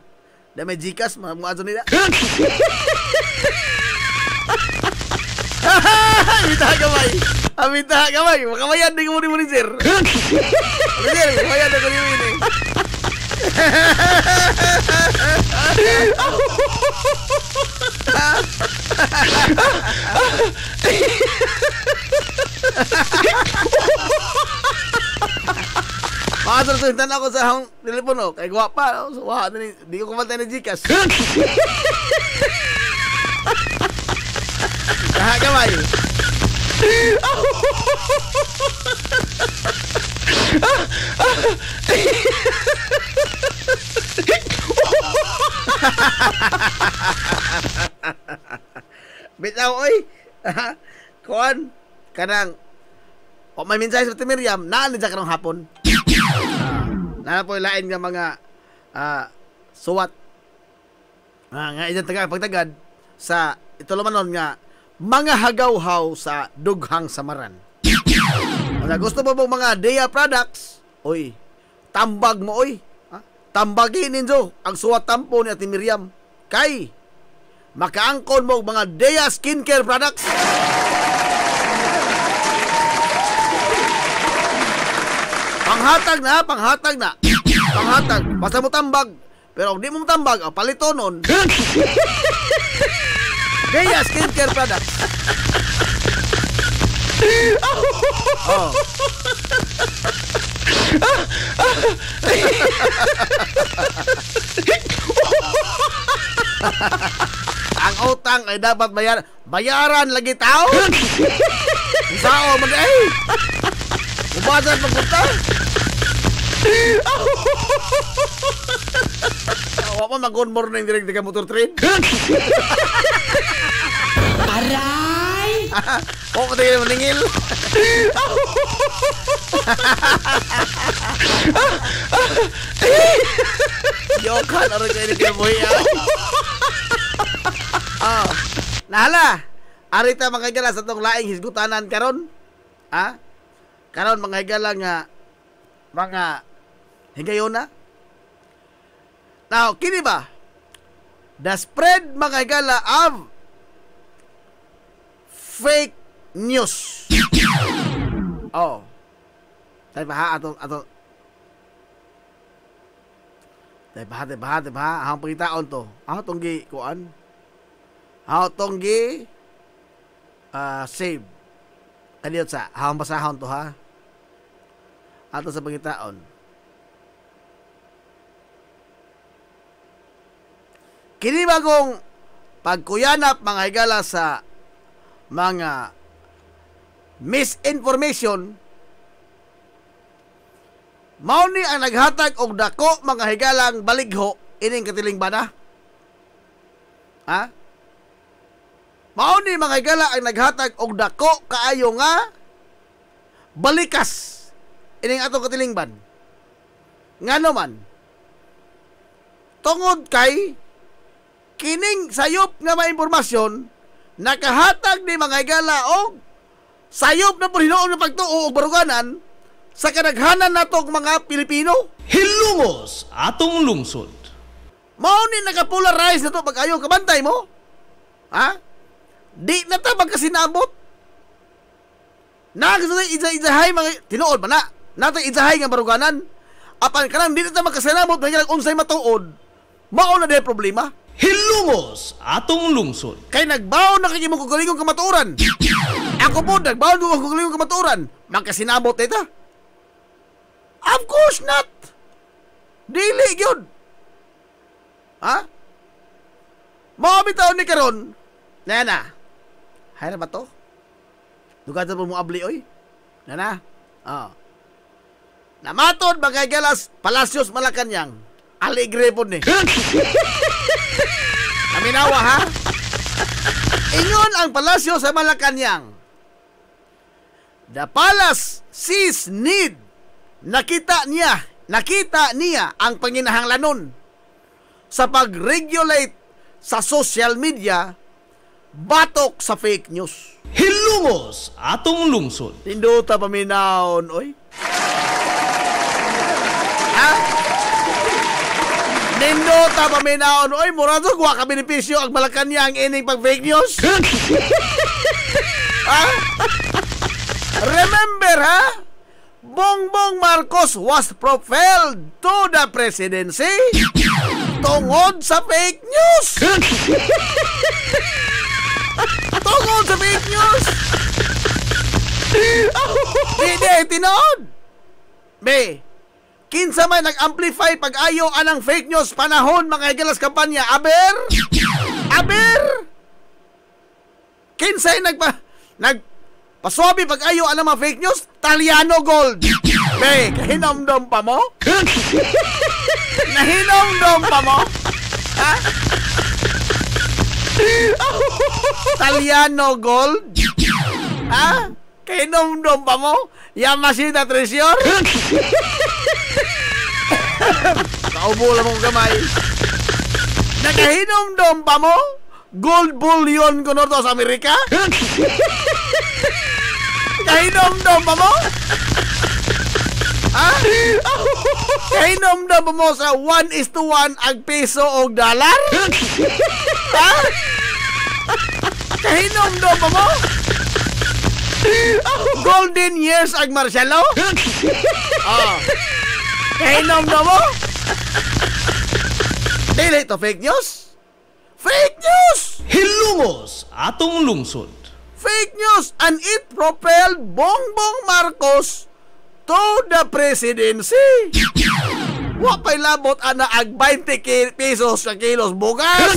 Dai may Gcash mo adto nila. Amita kamay. Makamayan din mo ni sir. Sir, makamayan din ko ni ini. Makasulutan ako sa hang telepono. Kay gwapa. Wah, di ko kumantay ng Gcash. Kamay. Bitaw oy. Kuan kanang o may mensahe sa Miriam naalin sa kanang hapon. Na po lain nga mga suwat. Nga iyan taga pagtagad sa itulumanon nga mga hagawhaw sa dughang samaran. Kung gusto mo bang mga Dea products, oy, tambag mo oy. Tambagin ninyo ang suwat tampo ni Ate Miriam. Kay makaangkon mo mga Dea skincare products. Panghatag na. Basta mo tambag. Pero kung di mo tambag, palito nun. Dea skincare products. Oh. Ang utang ay dapat bayaran lagi tao. Sao man ay. Ubasan pagpunta. Wa pa mag-good morning direct ka motor train. Aray! O, tayo maningil. Yokan, aray kayo ni Kiraboy. Nahala, arita mga higala sa itong laing hisgutanan karon. Karon mga higala nga mga higayona. Now, kini ba? The spread mga higala of fake news. Oh. Tay ba ato Tay ba ang pagitaon to. Ang tonggi kuan. Ang tonggi save. Kaniyot sa hawang basahon to ha. Ato sa pangitaon. Kini bagong pagkuyanap mga higala sa mga misinformation, mao ni ang naghatag og dako mga higalang baligho ining katiling bana. Ha? Mao ni mga higala ang naghatag og dako kaayo nga balikas ining atong katilingban. Ngano man? Tungod kay kining sayop nga mga impormasyon nakahatag ni mga higala og sayop na pulhinoon ng pagtuo og baruganan sa kadaghanan natong mga Pilipino. Hilungos atong lungsod. Mao ni nakapolarize na to pag ayaw kabantay mo. Ha? Di na ta magkasinabot. Nagsaday izahay mga tinuod man na. Natay izahay nga baruganan. Apan kanang di na ta magkasinabot mga unsay matuod. Mao na day problema. Hilungos atong lungsod. Kay nagbaon na kay imong kugalingong kamatuoran. Ako po nagbaon ko kugalingong kamatuoran. Magkasinabot ita. Of course not. Dili gyud. Ha? Mao bitaw ni karon. Nana. Hay na ba to? Dugad po mo abli oy. Nana. Oh. Namatod bagay galas Palacios Malacañang. Alegre po ni. Aminawa ha? Ingon ang palasyo sa Malacañang. The palace sees need. Nakita niya ang panginahanglanon sa pag-regulate sa social media batok sa fake news. Hilungos atong lungsod. Tinduta paminaon, oy. Ha? Nindota paminaon, oy, mura to kuha ka benepisyo ang Malacañang ining pag fake news. Ha? Remember, ha? Bongbong Marcos was propelled to the presidency tungod sa fake news. Tungod sa fake news. Hindi, tinood. Be, kinsa man nag-amplify pag-ayo anang fake news panahon mga higalas kampanya. Aber? Kinsay paswabi pag-ayo anang mga fake news? Taliano Gold. Be, kahinomdom pa mo? Nahinomdom pa mo? Ha? Taliano Gold? Ha? Kahinomdom pa mo? Yamashita Treasure? Kaubo lang mong gamay. Nakahinomdom pa mo? Gold bullion ko norto sa Amerika? Kahinomdom pa mo? Ha? Kahinomdom pa mo sa 1:1 ang peso o dollar? Ha? Kahinomdom pa mo? Golden years ang marsyalo? Oh. Kahinomdom mo? Dili ito fake news? Fake news! Hilungos atong lungsod. Fake news, and it propelled Bongbong Marcos to the presidency. Wapay labot ana ag 20 pesos sa kilos bugas.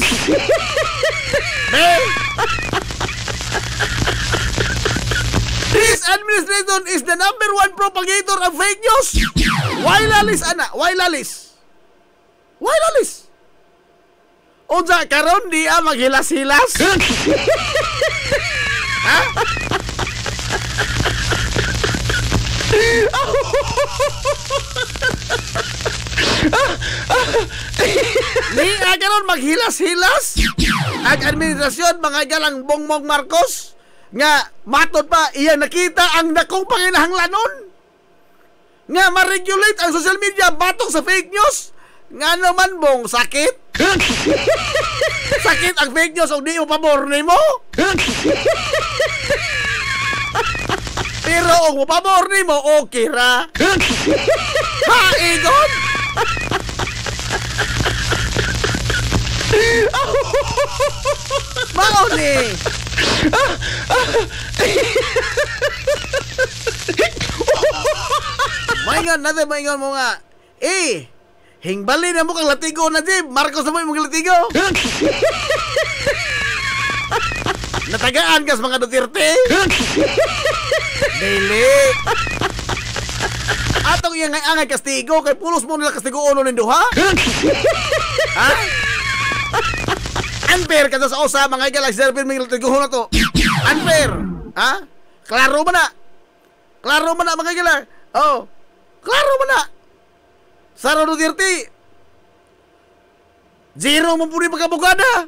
This administration is the number one propagator of fake news. Why lalis ana? Why lalis? Unsa karon di maghilas-hilas? Ha? Ni agaron maghilas-hilas ang administrasyon mga galang Bongbong Marcos nga matod pa iya nakita ang dakong panginahanglanon nga ma-regulate ang social media batok sa fake news. Nga naman bong sakit? Sakit ang fake news o di mo pabor nimo? Pero kung pabor nimo okay ra. Ha, Egon? Mao ni. maingon mo nga. Hingbali na mo kang latigo na, Jim. Marcos na mo yung mga latigo. Natagaan ka sa mga Duterte. Dili. Atong iyang angay kastigo, kay pulos mo nila kastigo uno ng duha. Ha? Unfair ka sa usa, mga ikaw serving mga latigo na to. Unfair. Ha? Klaro mo na. Klaro mo na, mga ikaw. Oh. Klaro mo na. Sara Duterte. Zero mo po rin magkabugada.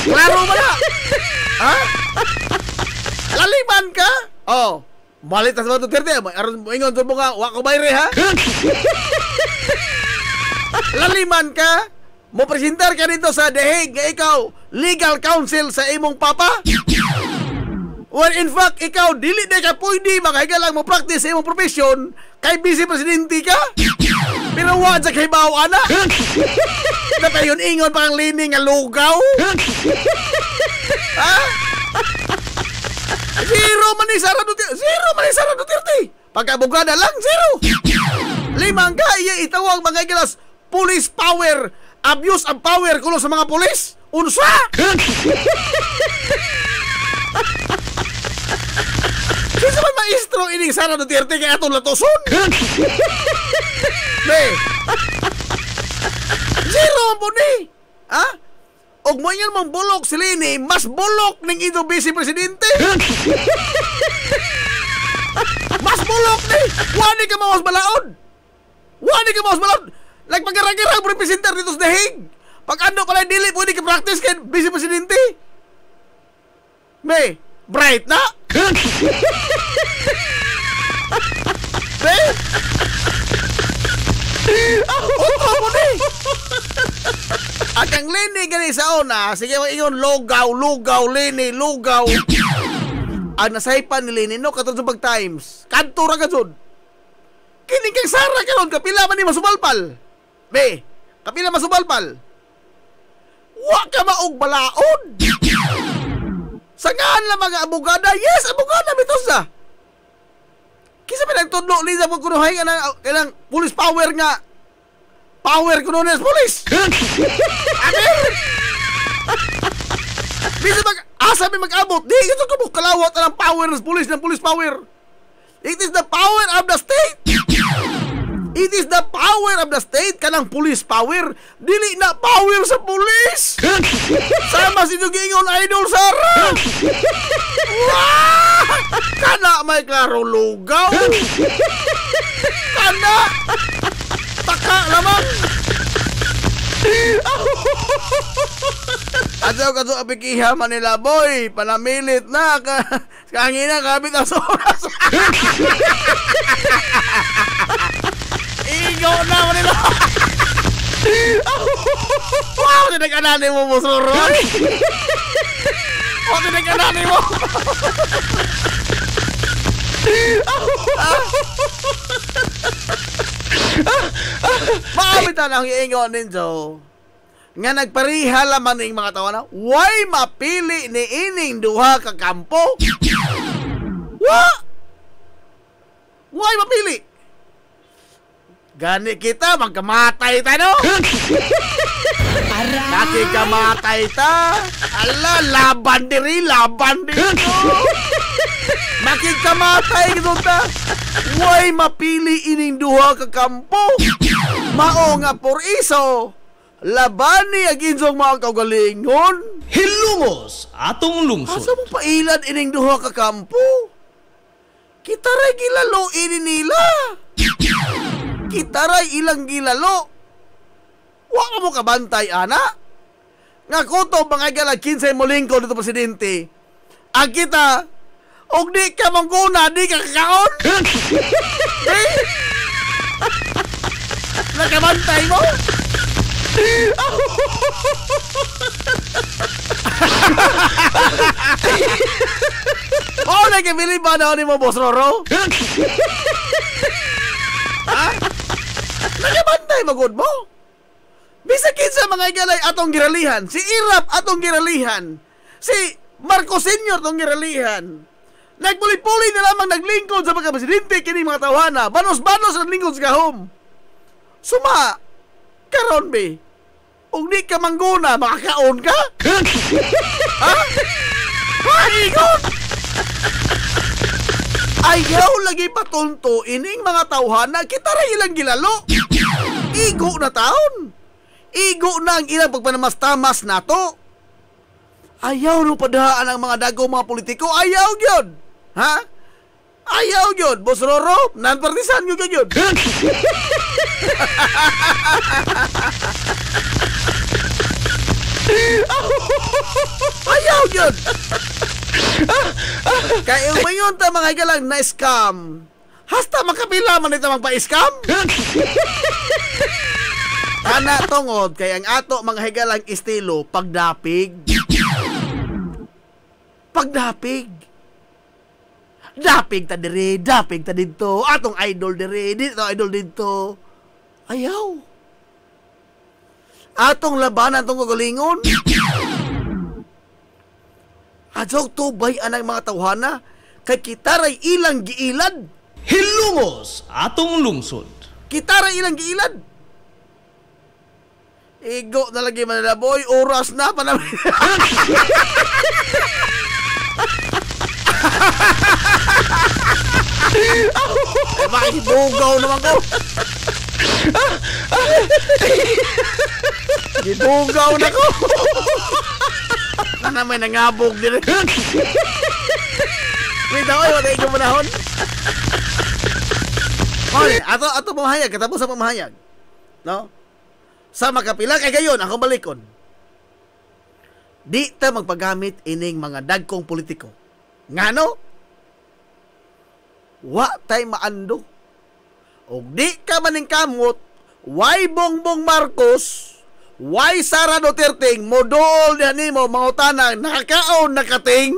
Klaro mo na. Ha? Laliman ka? Oh. Malit na sa mga Duterte. Ingon doon mo nga, wako bayre ha? Laliman ka? Mo presentar ka dito sa Deheg nga ikaw legal counsel sa imong papa? Well, in fact, ikaw, dili na ka pwede makahiga lang mo practice sa imong profession kay vice presidente ka? Pero wad sa kay bawo ana. Na pa yun ingon pang lining nga lugaw. Ha? Zero man ni Sara Duterte. Pagkabugada lang, zero. Limang ka, iya itawag mga ikilas police power, abuse of power kuno sa mga pulis. Unsa? Kinsa man maestro ining Sara Duterte kay atong latuson? Zero po ni. Ha? Og mo yan mong bulok si Lini, mas bulok ning ito vice presidente. Mas bulok ni. Wani ka mawas balaod. Like pagkarang-karang representer dito sa Deheg. Pag ano ka lang dili, pwede ka practice kay vice presidente. Bright na. Oto mo ni. At ang Lini gani sa una, sige ingon lugaw, Lini, lugaw. Ang nasaypan ni Lini, no, katong sa pag-times. Kanto ra ka dyan. Kining kang Sara ka ron, kapila man ni masubalpal. Kapila masubalpal. Wa ka maog balaod. Sangaan lang mga abogada. Yes, abogada, mitosa. Kisa pa nagtudlo, Liza, kung kunuhay ka ng police power nga. Power kuno na sa police. Amin! Bisa asa may mag-abot. Di, ito ka mo kalawat ng power ng police power. It is the power of the state. It is the power of the state kanang police power. Dili na power sa police. Sama si Dugingon Idol Sara. Wow! Kana may klaro lugaw. Kana taka lamang. Ato apikiha Manila boy, panamilit na kangina kabit ang soras. Igo na Manila. Wow, tinag-anani mo Busoroy. Tinag-anani mo. Maamitan ang iingon ninyo nga nagpariha lamang ng mga tawanan. Why mapili ni ining duha ka kampo? Why mapili? Gani kita magkamatay ta no? Nakikamatay ta. Ala, laban diri to. Makikamatay gito ta. Why mapili ining duha ka kampo? Mao nga por iso. Labani ang inyong mga kaugalingon. Hilungos atong lungsod. Asa mo pailan ining duha ka kampo? Kita ray gilalo ini nila. Kita ray ilang gilalo. Wa ka mo kabantay, ana? Nga kuto mga galag 15 mo lingkod dito presidente. Ang kita, og di ka mangguna, di ka kakaon. Nakabantay mo? Nagkabili ba na ni mo, Boss Roro? Ha? Nakabantay magod mo? Bisakin sa mga igalay atong giralihan. Si Irap atong giralihan. Si Marcos Sr. atong giralihan. Nagpuli-puli na lamang naglingkod sa pagka-presidente kini mga tawhana. Banos-banos ang lingkod sa kahom. Suma, karon be, kung di ka mangguna, makakaon ka? Ha? Igon! Ayaw lagi patunto ining mga tawhana, kita rin ilang gilalo. Igo na taon. Igo na ang ilang pagpanamastamas nato. Ayaw nung padahaan ang mga dago mga politiko. Ayaw yun. Ha? Ayaw yun. Boss Roro, non-partisan yun yun. Ayaw yun. Kaya umayon ta mga higalang na scam. Hasta makapila man ito magpa-scam. Ana tungod kay ang ato mga higalang estilo pagdapig. Pagdapig. Dapig ta dire, dapig ta dito. Atong idol dire, dito idol dito. Ayaw. Atong labanan tong kagalingon. Adjok tubay anang mga tawhana kay kitaray ilang giilad. Hilungos atong lungsod. Kitaray ilang giilad. Igo na lagi manalaboy, oras na pa namin. Makibugaw naman ko. Gibugaw na ko. Na may nangabog din. Wait ako, wala ikaw manahon. Okay, ato pamahayag, katapos sa pamahayag. No? Sa makapila kay gayon, ako balikon. Di ta magpagamit ining mga dagkong politiko. Ngano? Wa tay maando. O di ka maning kamot, why Bongbong Marcos, why Sara Duterte, modol na nimo mga utanang nakakaon nakating?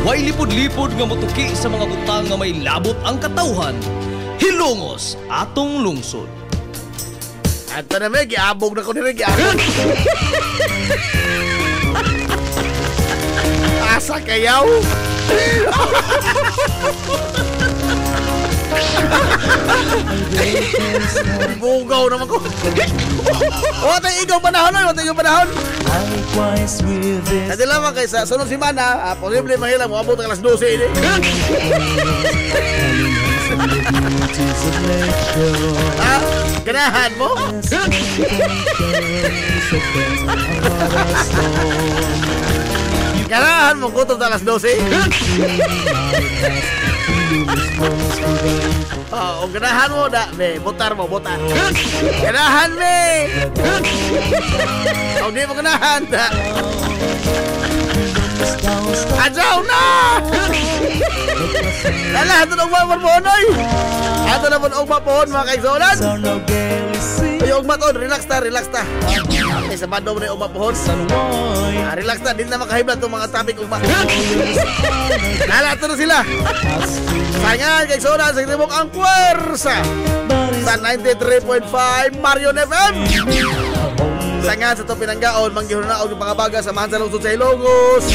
Way lipod-lipod nga motuki sa mga butang nga may labot ang katawhan. Hilungos atong lungsod. Ato na may, giabog na ko nila, giabog. Asa kayaw? Bugaw naman ko. Wata ikaw panahon, wata ikaw panahon. Kasi lamang kayo sa sunod simana, posible mahila mo, abot ang alas 12 ini. Ganahan mo? Ganahan mo kutob sa alas 12? O ganahan mo da, be, botar mo, botar. Ganahan me. O di mo ganahan da. Adyaw na! Lala, ito na ugma pohon, oy! Ito na po ugma pohon, mga kaigsonan! Uy, ugma to, relax ta. Ay, sa bando mo na yung ugma pohon. Relax ta, din na makahiblat itong mga topic ugma. Lala, ito na sila! Sayangan, kaigsonan, sa kitibok ang puwersa! Sa 93.5 Marion FM! Sangan sa ito pinanggaon, manggihunaon yung pangabaga sa Mahan sa Lungsod sa Ilongos.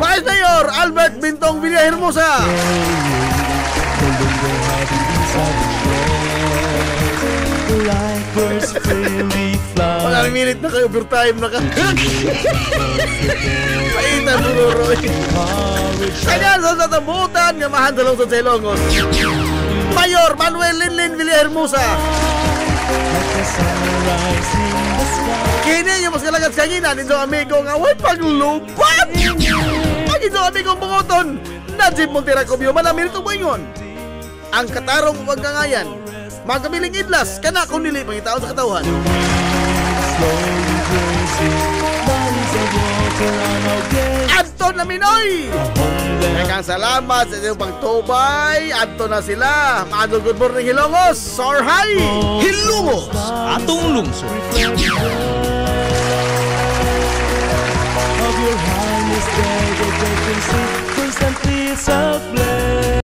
Vice Mayor Albert Bintong Villahermosa. Walang minute na kayo, overtime na ka. Paita bururoy. Sangan sa tatambutan ng Mahan sa Lungsod sa Ilongos. Mayor Manuel Linlin Villahermosa. Kini yung mas kalagat kanina ninyo amigo nga way paglupat. Pag ito amigo pangoton, Najib Monteracobio malamin ito moingon. Ang katarong pagkangayan, magkabiling idlas, kana kung nili pangitaon sa katawhan. Adto na Minoy! Kaya salamat sa inyong pagtubay. Adto na sila. Maadol good morning Hilongos. Sorhay! Hilungos atong lungsod. Of your highness, there the vacancy constantly is a blessing.